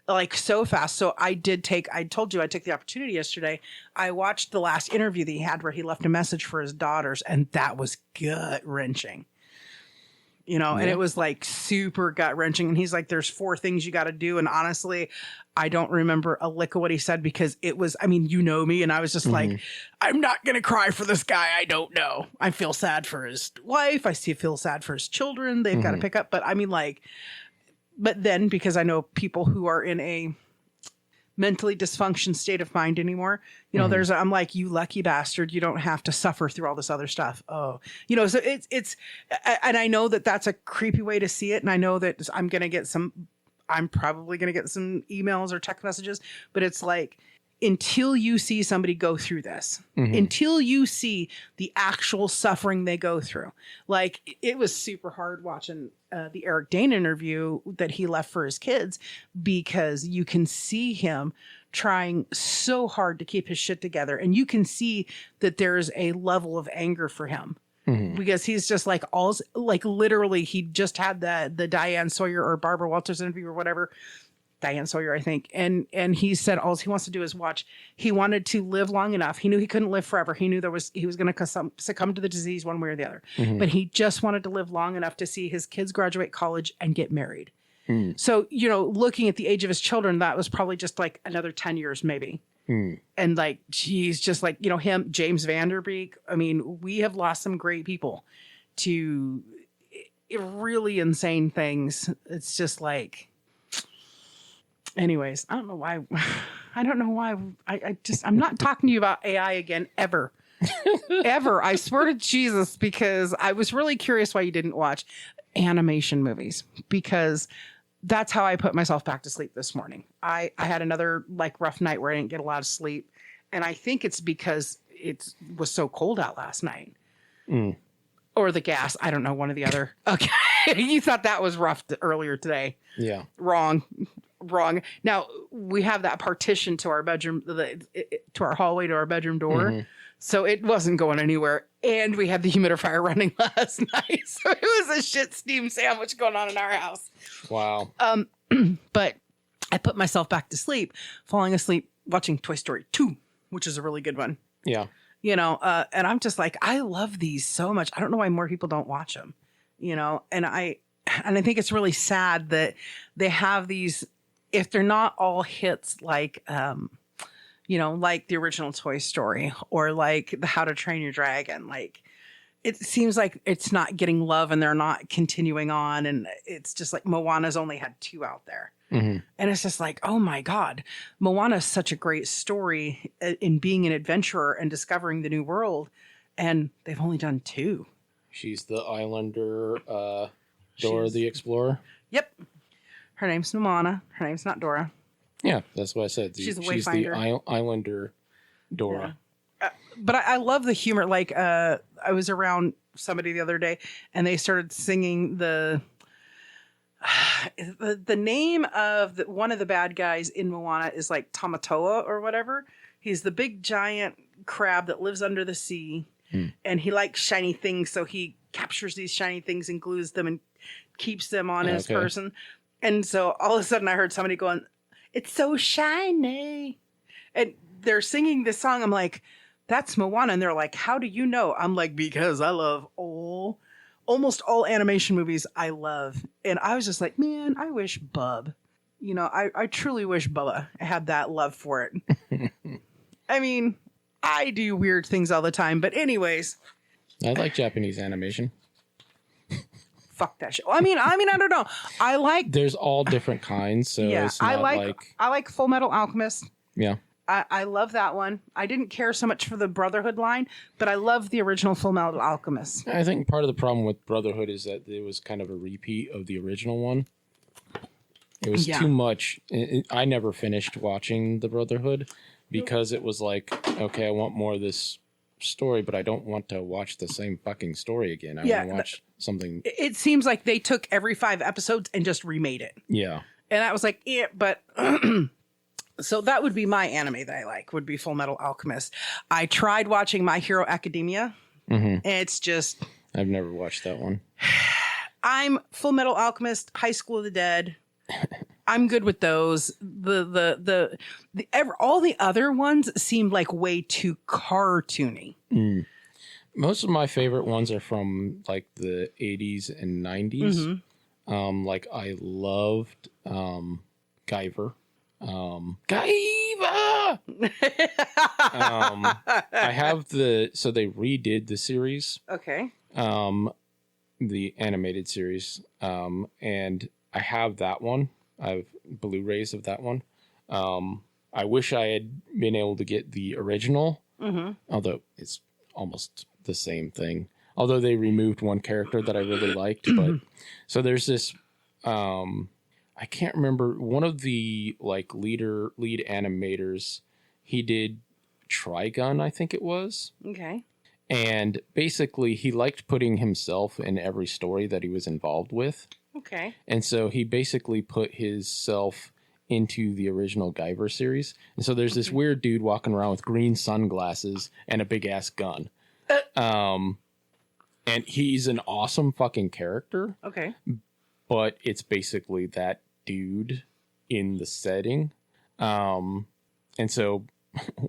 like so fast. So I told you I took the opportunity yesterday. I watched the last interview that he had where he left a message for his daughters, and that was gut wrenching. And it was like super gut wrenching. And he's like, there's 4 things you got to do. And honestly, I don't remember a lick of what he said because it was, me. And I was just like, I'm not going to cry for this guy. I don't know. I feel sad for his wife. I feel sad for his children. They've got to pick up. But but then because I know people who are in a mentally dysfunction state of mind anymore. You know, I'm like, you lucky bastard. You don't have to suffer through all this other stuff. Oh, you know, so it's, and I know that that's a creepy way to see it. And I know that I'm probably going to get some emails or text messages, but it's like, until you see somebody go through this, until you see the actual suffering they go through. Like, it was super hard watching the Eric Dane interview that he left for his kids, because you can see him trying so hard to keep his shit together. And you can see that there's a level of anger for him. Because he's just like, literally, he just had the Diane Sawyer or Barbara Walters interview or whatever. Diane Sawyer, I think. And he said all he wants to do is watch. He wanted to live long enough. He knew he couldn't live forever. He knew he was going to succumb to the disease one way or the other. But he just wanted to live long enough to see his kids graduate college and get married. So, you know, looking at the age of his children, that was probably just like another 10 years maybe. And like, geez, just like, you know, him, James Vanderbeek. I mean, we have lost some great people to really insane things. It's just like, anyways, I don't know why. I'm not talking to you about AI again, ever. Ever. I swear to Jesus, because I was really curious why you didn't watch animation movies, because that's how I put myself back to sleep this morning. I had another like rough night where I didn't get a lot of sleep. And I think it's because it was so cold out last night. Or the gas. I don't know, one or the other. Okay. You thought that was rough earlier today. Yeah. Wrong. Now we have that partition to our bedroom, to our hallway, to our bedroom door. So it wasn't going anywhere. And we had the humidifier running last night. So it was a shit steam sandwich going on in our house. Wow. But I put myself back to sleep, falling asleep, watching Toy Story 2, which is a really good one. Yeah. You know, and I'm just like, I love these so much. I don't know why more people don't watch them, you know, and I think it's really sad that they have these, if they're not all hits, like, you know, like the original Toy Story or like the How to Train Your Dragon, like it seems like it's not getting love and they're not continuing on. And it's just like Moana's only had 2 out there. And it's just like, oh my God, Moana is such a great story in being an adventurer and discovering the new world. And they've only done 2. She's the islander, Dora the Explorer. Yep. Her name's Moana. Her name's not Dora. Yeah, that's what I said. She's the islander Dora. Yeah. But I love the humor. Like, I was around somebody the other day and they started singing the name of one of the bad guys in Moana is like Tamatoa or whatever. He's the big giant crab that lives under the sea. And he likes shiny things. So he captures these shiny things and glues them and keeps them on his person. And so all of a sudden I heard somebody going, "It's so shiny." And they're singing this song. I'm like, that's Moana. And they're like, "How do you know?" I'm like, because I love almost all animation movies I love. And I was just like, man, I wish Bub, you know, I truly wish Bubba had that love for it. I mean, I do weird things all the time. But anyways. I like Japanese animation. Fuck that shit. I mean, I don't know. There's all different kinds. So yeah, it's not I like Full Metal Alchemist. Yeah. I love that one. I didn't care so much for the Brotherhood line, but I love the original Full Metal Alchemist. I think part of the problem with Brotherhood is that it was kind of a repeat of the original one. It was too much. I never finished watching the Brotherhood because it was like, okay, I want more of this story, but I don't want to watch the same fucking story again. I want to watch something. It seems like they took every 5 episodes and just remade it. Yeah. And I was like, yeah, but... So that would be my anime that I like, would be Full Metal Alchemist. I tried watching My Hero Academia. And it's just... I've never watched that one. I'm Full Metal Alchemist, High School of the Dead. I'm good with those. All the other ones seemed like way too cartoony. Most of my favorite ones are from like the 80s and 90s. Like I loved Guyver. I have so they redid the series. Okay. The animated series. And I have that one. I have Blu-rays of that one. I wish I had been able to get the original, although it's almost the same thing. Although they removed one character that I really liked, but so there's this. I can't remember, one of the like lead animators. He did Trigun, I think it was. Okay. And basically, he liked putting himself in every story that he was involved with. Okay. And so he basically put his self into the original Guyver series. And so there's this weird dude walking around with green sunglasses and a big ass gun. And he's an awesome fucking character. Okay. But it's basically that dude in the setting. And so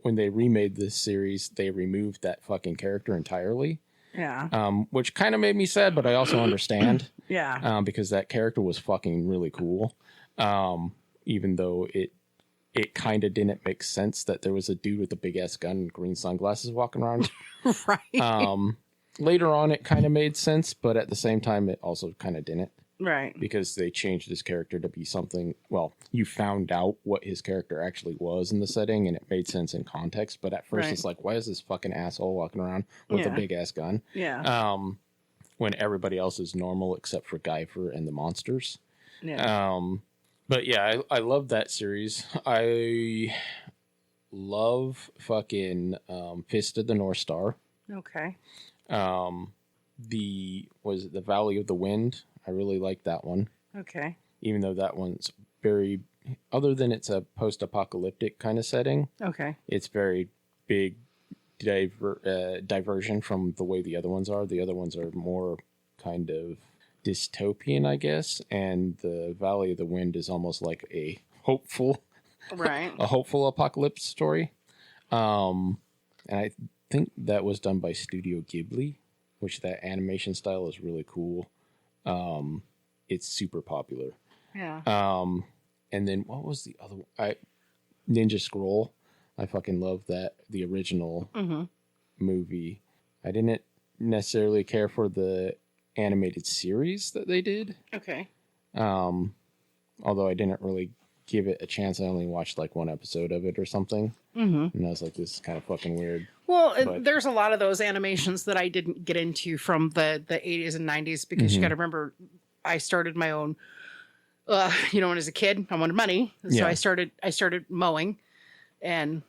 when they remade this series, they removed that fucking character entirely. Yeah. Which kind of made me sad, but I also understand. Yeah. Because that character was fucking really cool. Even though it kind of didn't make sense that there was a dude with a big ass gun and green sunglasses walking around. Right. Later on, it kind of made sense, but at the same time, it also kind of didn't. Right. Because they changed his character to be something, well, you found out what his character actually was in the setting, and it made sense in context. But at first, It's like, why is this fucking asshole walking around with a big ass gun? Yeah. When everybody else is normal except for Guyver and the monsters. Yeah. But yeah, I love that series. I love fucking Fist of the North Star. Okay. The Valley of the Wind. I really like that one. Okay. Even though that one's very, other than it's a post-apocalyptic kind of setting. Okay. It's very big diversion from the way the other ones are. The other ones are more kind of dystopian, I guess, and the Valley of the Wind is almost like a hopeful apocalypse story. And I think that was done by Studio Ghibli, which that animation style is really cool. It's super popular. Yeah. And then what was the other one? Ninja Scroll. I fucking love that, the original movie. I didn't necessarily care for the animated series that they did. Okay. Although I didn't really give it a chance. I only watched like one episode of it or something. And I was like, this is kind of fucking weird. Well, there's a lot of those animations that I didn't get into from the 80s and 90s because you got to remember, I started my own, when as a kid, I wanted money. So I started mowing, and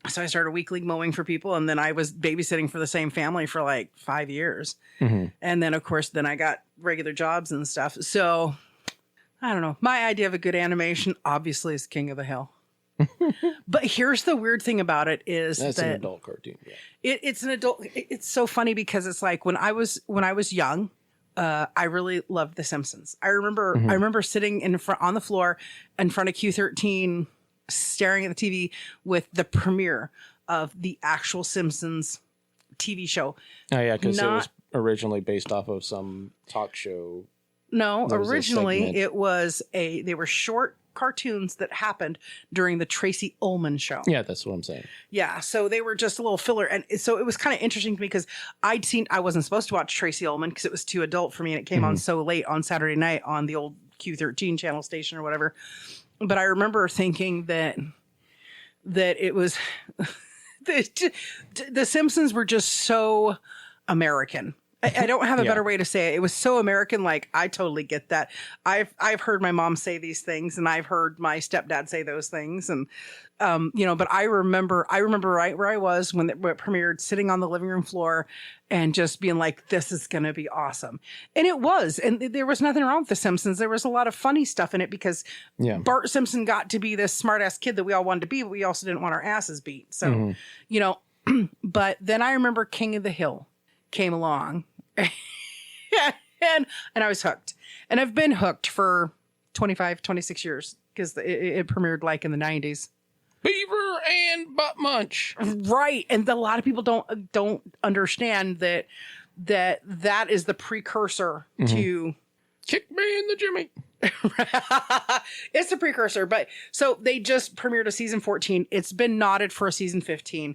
so I started weekly mowing for people. And then I was babysitting for the same family for like 5 years. And then, of course, I got regular jobs and stuff. So I don't know. My idea of a good animation, obviously, is King of the Hill. But here's the weird thing about it is that's an adult cartoon. Yeah. It's an adult. It's so funny because it's like when I was young, I really loved The Simpsons. I remember sitting on the floor in front of Q13, staring at the TV with the premiere of the actual Simpsons TV show. Oh yeah, because it was originally based off of some talk show. No, originally they were short cartoons that happened during the Tracy Ullman show. Yeah, that's what I'm saying. Yeah, so they were just a little filler. And so it was kind of interesting to me because I wasn't supposed to watch Tracy Ullman because it was too adult for me and it came on so late on Saturday night on the old Q13 channel station or whatever. But I remember thinking that it was the Simpsons were just so American. I don't have a better way to say it. It was so American. Like, I totally get that. I've heard my mom say these things and I've heard my stepdad say those things. And, but I remember right where I was when it premiered, sitting on the living room floor and just being like, this is going to be awesome. And it was. And there was nothing wrong with The Simpsons. There was a lot of funny stuff in it because Bart Simpson got to be this smart ass kid that we all wanted to be, but we also didn't want our asses beat. So, but then I remember King of the Hill came along. and I was hooked, and I've been hooked for 25, 26 years because it premiered like in the 90s. Beaver and Butt Munch. Right. And a lot of people don't understand that is the precursor to Kick Me in the Jimmy. It's a precursor, but so they just premiered a season 14. It's been nodded for a season 15.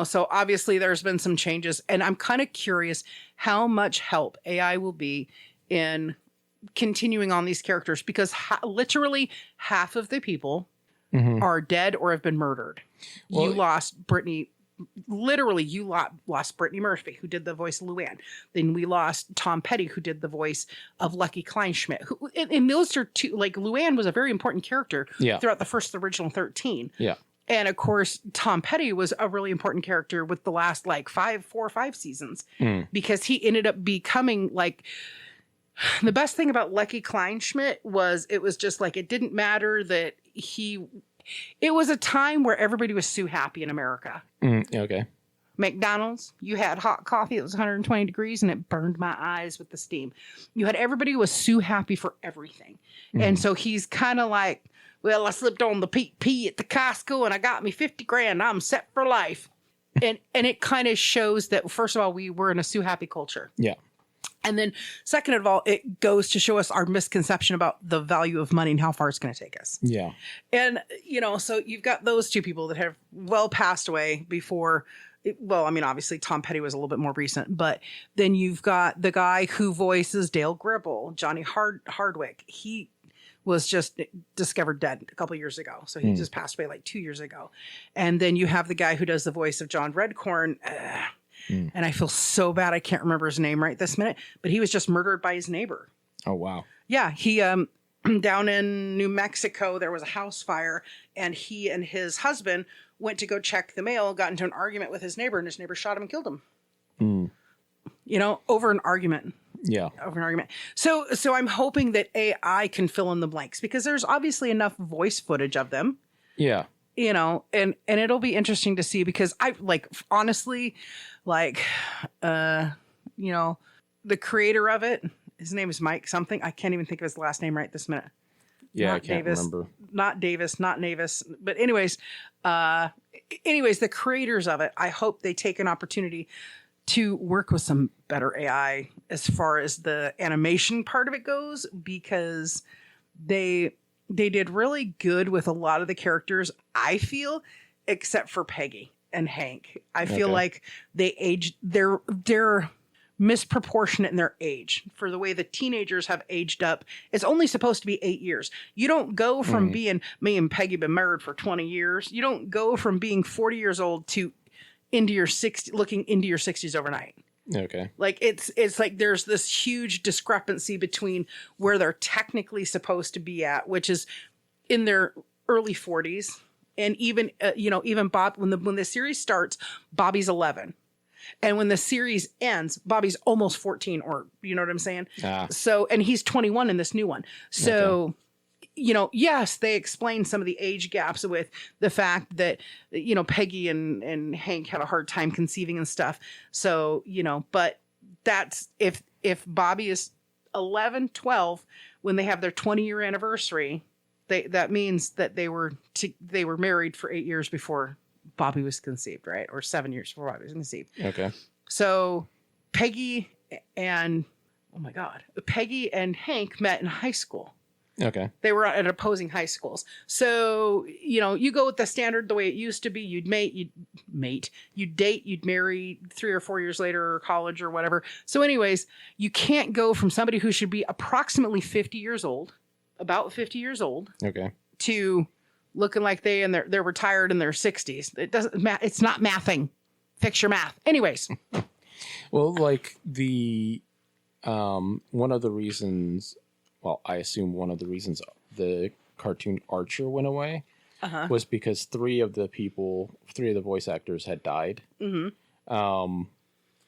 So obviously there's been some changes, and I'm kind of curious how much help AI will be in continuing on these characters because literally half of the people are dead or have been murdered. Well, you lost Brittany. Literally, you lost Brittany Murphy, who did the voice of Luann. Then we lost Tom Petty, who did the voice of Lucky Kleinschmidt. And those are two, like, Luann was a very important character throughout the first original 13. Yeah. And of course, Tom Petty was a really important character with the last, like, 4 or 5 seasons. Because he ended up becoming, like, the best thing about Lucky Kleinschmidt was it was just like, it didn't matter that it was a time where everybody was so happy in America. Okay. McDonald's, you had hot coffee. It was 120 degrees and it burned my eyes with the steam. You had everybody who was so happy for everything. And so he's kind of like, well, I slipped on the PP at the Costco and I got me 50 grand. I'm set for life. And it kind of shows that, first of all, we were in a so happy culture. Yeah. And then second of all, it goes to show us our misconception about the value of money and how far it's going to take us. Yeah. And, so you've got those two people that have well passed away before. Well, I mean, obviously Tom Petty was a little bit more recent, but then you've got the guy who voices Dale Gribble, Johnny Hardwick. He was just discovered dead a couple years ago. So he just passed away like 2 years ago. And then you have the guy who does the voice of John Redcorn. And I feel so bad. I can't remember his name right this minute, but he was just murdered by his neighbor. Oh, wow. Yeah. He, down in New Mexico, there was a house fire and he and his husband went to go check the mail, got into an argument with his neighbor and his neighbor shot him and killed him. Over an argument. Yeah. Over an argument. So I'm hoping that AI can fill in the blanks because there's obviously enough voice footage of them. Yeah. And it'll be interesting to see because I honestly, the creator of it, his name is Mike something. I can't even think of his last name right this minute. Yeah, I can't remember. Not Davis, not Navis. But anyways, the creators of it, I hope they take an opportunity to work with some better AI as far as the animation part of it goes, because they did really good with a lot of the characters, I feel, except for Peggy and Hank. I feel like they aged, they're misproportionate in their age for the way the teenagers have aged up. It's only supposed to be 8 years. You don't go from being, me and Peggy been married for 20 years. You don't go from being 40 years old to looking into your 60s overnight. Okay. Like it's like there's this huge discrepancy between where they're technically supposed to be at, which is in their early 40s. And even, even Bob, when the series starts, Bobby's 11. And when the series ends, Bobby's almost 14, or you know what I'm saying? So, and he's 21 in this new one. So, yes, they explain some of the age gaps with the fact that, Peggy and Hank had a hard time conceiving and stuff. So, but that's if Bobby is 11, 12, when they have their 20-year anniversary, that means that they were married for 8 years before Bobby was conceived, right? Or 7 years before Bobby was conceived. Okay. So Peggy and Hank met in high school. Okay. They were at opposing high schools. So, you go with the standard the way it used to be. You'd date, you'd marry 3 or 4 years later, or college or whatever. So anyways, you can't go from somebody who should be approximately 50 years old, about 50 years old. Okay. To looking like they're retired in their 60s. It doesn't it's not mathing. Fix your math. Anyways. Well, like one of the reasons, I assume one of the reasons the cartoon Archer went away was because three of the voice actors had died. Mm-hmm.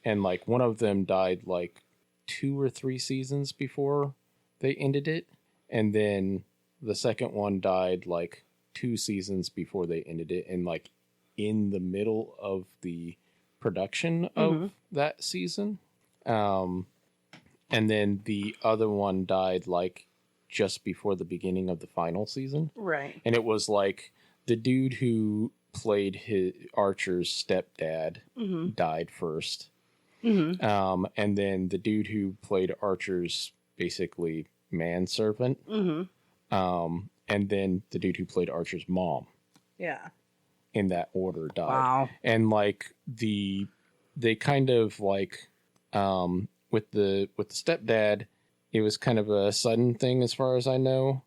And like one of them died like 2 or 3 seasons before they ended it. And then the second one died like 2 seasons before they ended it, and like in the middle of the production of that season. And then the other one died like just before the beginning of the final season. Right. And it was like the dude who played Archer's stepdad died first. Mm-hmm. And then the dude who played Archer's basically manservant. And then the dude who played Archer's mom. Yeah. In that order died. Wow. And like they kind of like with the stepdad, it was kind of a sudden thing as far as I know.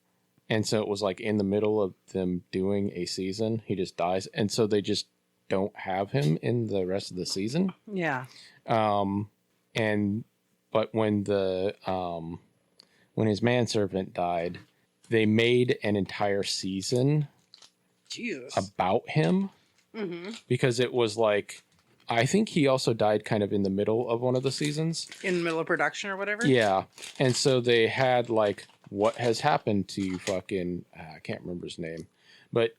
And so it was like in the middle of them doing a season, he just dies. And so they just don't have him in the rest of the season. Yeah. But when when his manservant died, they made an entire season about him. Mm-hmm. Because it was like, I think he also died kind of in the middle of one of the seasons. In the middle of production or whatever? Yeah. And so they had like, what has happened to fucking, I can't remember his name, but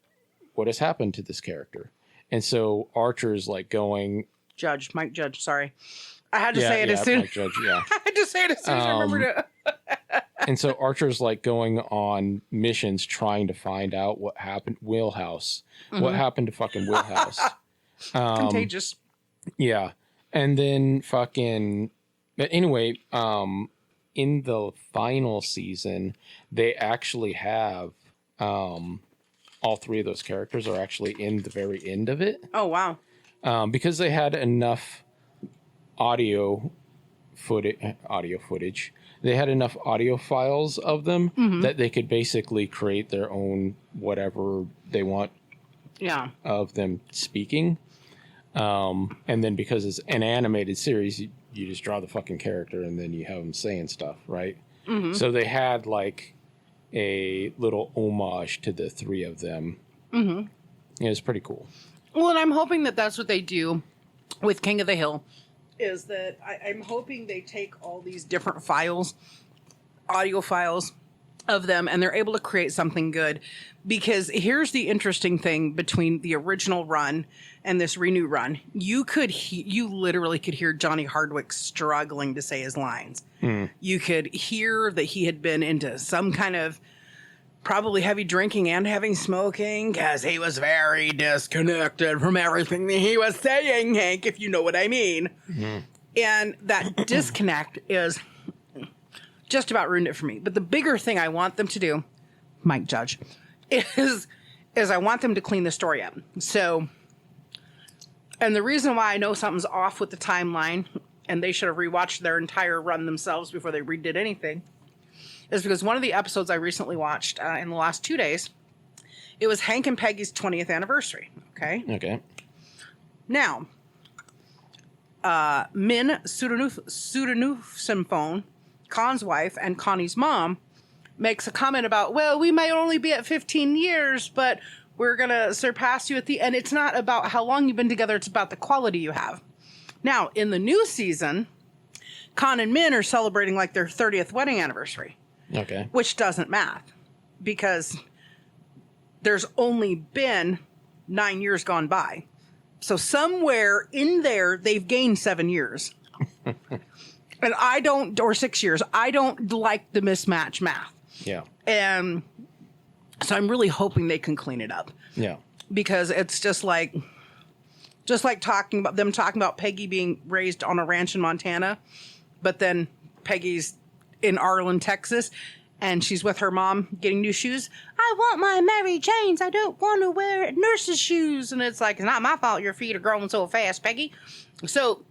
what has happened to this character? And so Archer's like going... Mike Judge, sorry. I had to say it as soon... Mike Judge, yeah. I had to say it as soon as I remembered it. And so Archer's like going on missions trying to find out what happened. Wheelhouse. Mm-hmm. What happened to fucking Wheelhouse? Contagious. Yeah. And then fucking... But anyway, in the final season, they actually have... all three of those characters are actually in the very end of it. Oh, wow. Because they had enough audio footage. They had enough audio files of them that they could basically create their own whatever they want of them speaking. And then because it's an animated series, you just draw the fucking character and then you have them saying stuff, right? Mm-hmm. So they had like a little homage to the three of them. Mm-hmm. It was pretty cool. Well, and I'm hoping that that's what they do with King of the Hill, is that I'm hoping they take all these different files, audio files of them, and they're able to create something good. Because here's the interesting thing between the original run and this renew run. You literally could hear Johnny Hardwick struggling to say his lines. You could hear that he had been into some kind of probably heavy drinking and heavy smoking, because he was very disconnected from everything that he was saying, Hank, if you know what I mean. Mm-hmm. And that disconnect is just about ruined it for me. But the bigger thing I want them to do, Mike Judge, is I want them to clean the story up. So, and the reason why I know something's off with the timeline, and they should have rewatched their entire run themselves before they redid anything, is because one of the episodes I recently watched in the last 2 days, it was Hank and Peggy's 20th anniversary. Okay. Now, Min Sudanufsenphone, Khan's wife, and Connie's mom makes a comment about, well, we may only be at 15 years, but we're going to surpass you at the end. It's not about how long you've been together. It's about the quality you have. Now, in the new season, Khan and Min are celebrating like their 30th wedding anniversary. Okay. Which doesn't math, because there's only been 9 years gone by. So somewhere in there, they've gained 7 years. And I don't, or 6 years. I don't like the mismatch math. Yeah. And so I'm really hoping they can clean it up. Yeah. Because it's just like talking about Peggy being raised on a ranch in Montana, but then Peggy's in Arlen, Texas, and she's with her mom getting new shoes. I want my Mary Janes. I don't want to wear nurse's shoes. And it's like, it's not my fault your feet are growing so fast, Peggy. So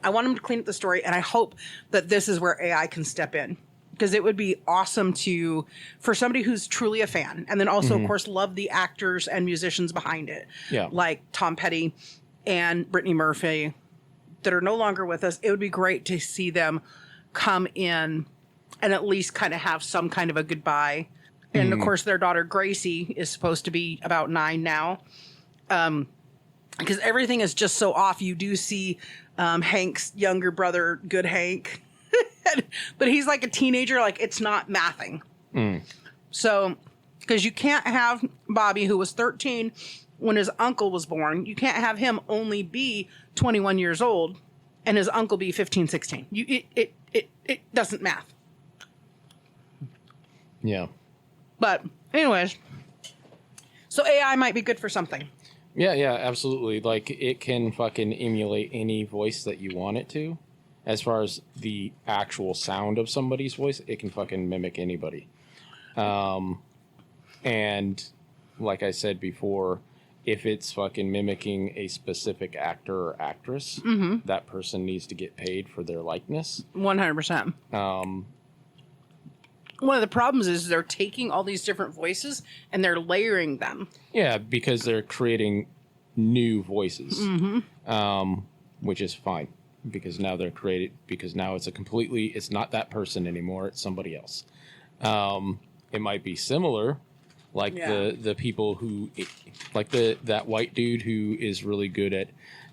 I want them to clean up the story, and I hope that this is where AI can step in. Because it would be awesome for somebody who's truly a fan, and then also, of course, love the actors and musicians behind it. Yeah. Like Tom Petty and Brittany Murphy that are no longer with us. It would be great to see them come in and at least kind of have some kind of a goodbye. And of course, their daughter Gracie is supposed to be about 9 now. Because everything is just so off. You do see Hank's younger brother, Good Hank. But he's like a teenager, like it's not mathing. So, because you can't have Bobby, who was 13 when his uncle was born, you can't have him only be 21 years old and his uncle be 15, 16. It doesn't math. Yeah. But anyways, so AI might be good for something. Yeah, absolutely. Like, it can fucking emulate any voice that you want it to. As far as the actual sound of somebody's voice, it can fucking mimic anybody. And like I said before, if it's fucking mimicking a specific actor or actress, that person needs to get paid for their likeness. 100%. one of the problems is they're taking all these different voices and they're layering them. Yeah, because they're creating new voices, which is fine. Because now they're created, because now it's not that person anymore, it's somebody else. It might be similar, like the people who, like that white dude who is really good at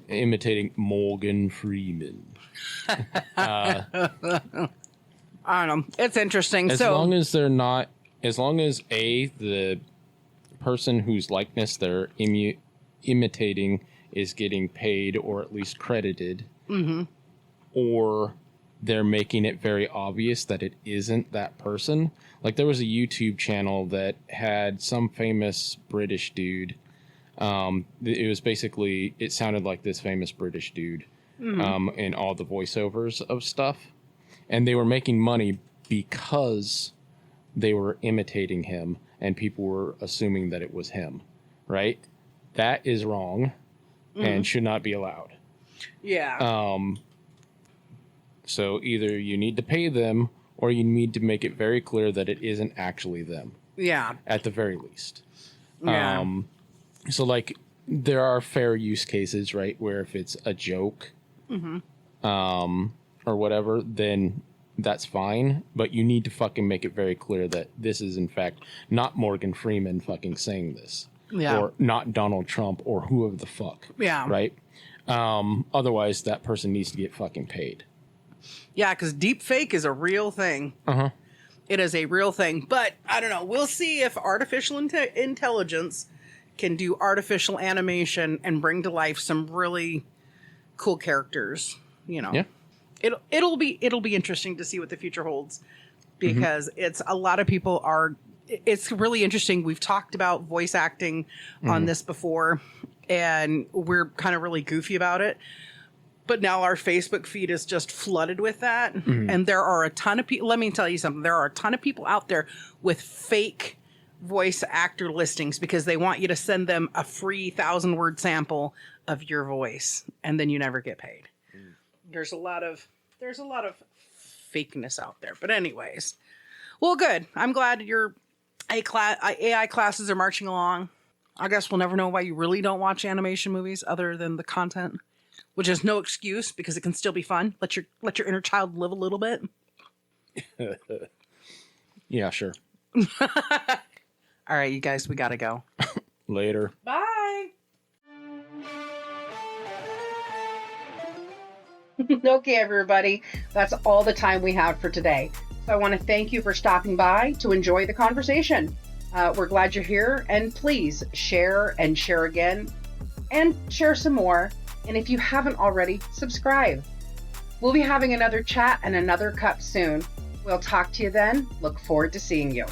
imitating Morgan Freeman. I don't know. It's interesting. As long as the person whose likeness they're imitating is getting paid or at least credited, or they're making it very obvious that it isn't that person. Like there was a YouTube channel that had some famous British dude. It was basically, it sounded like this famous British dude in all the voiceovers of stuff. And they were making money because they were imitating him and people were assuming that it was him, right? That is wrong and should not be allowed. Yeah. So either you need to pay them or you need to make it very clear that it isn't actually them. Yeah. At the very least. Yeah. So like there are fair use cases, right? Where if it's a joke, or whatever, then that's fine. But you need to fucking make it very clear that this is in fact not Morgan Freeman fucking saying this. Yeah. Or not Donald Trump or whoever the fuck. Yeah. Right? Otherwise that person needs to get fucking paid. Yeah, because deepfake is a real thing. It is a real thing. But I don't know. We'll see if artificial intelligence can do artificial animation and bring to life some really cool characters. You know, it'll be interesting to see what the future holds, because it's a lot of people are. It's really interesting. We've talked about voice acting on this before, and we're kind of really goofy about it. But now our Facebook feed is just flooded with that. And there are a ton of people. Let me tell you something. There are a ton of people out there with fake voice actor listings because they want you to send them a free 1,000-word sample of your voice. And then you never get paid. There's a lot of fakeness out there. But anyways, well, good. I'm glad your AI classes are marching along. I guess we'll never know why you really don't watch animation movies other than the content. Which is no excuse because it can still be fun. Let your inner child live a little bit. Yeah, sure. All right, you guys, we gotta go. Later. Bye. Okay, everybody. That's all the time we have for today. So I want to thank you for stopping by to enjoy the conversation. We're glad you're here, and please share and share again and share some more. And if you haven't already, subscribe. We'll be having another chat and another cup soon. We'll talk to you then. Look forward to seeing you.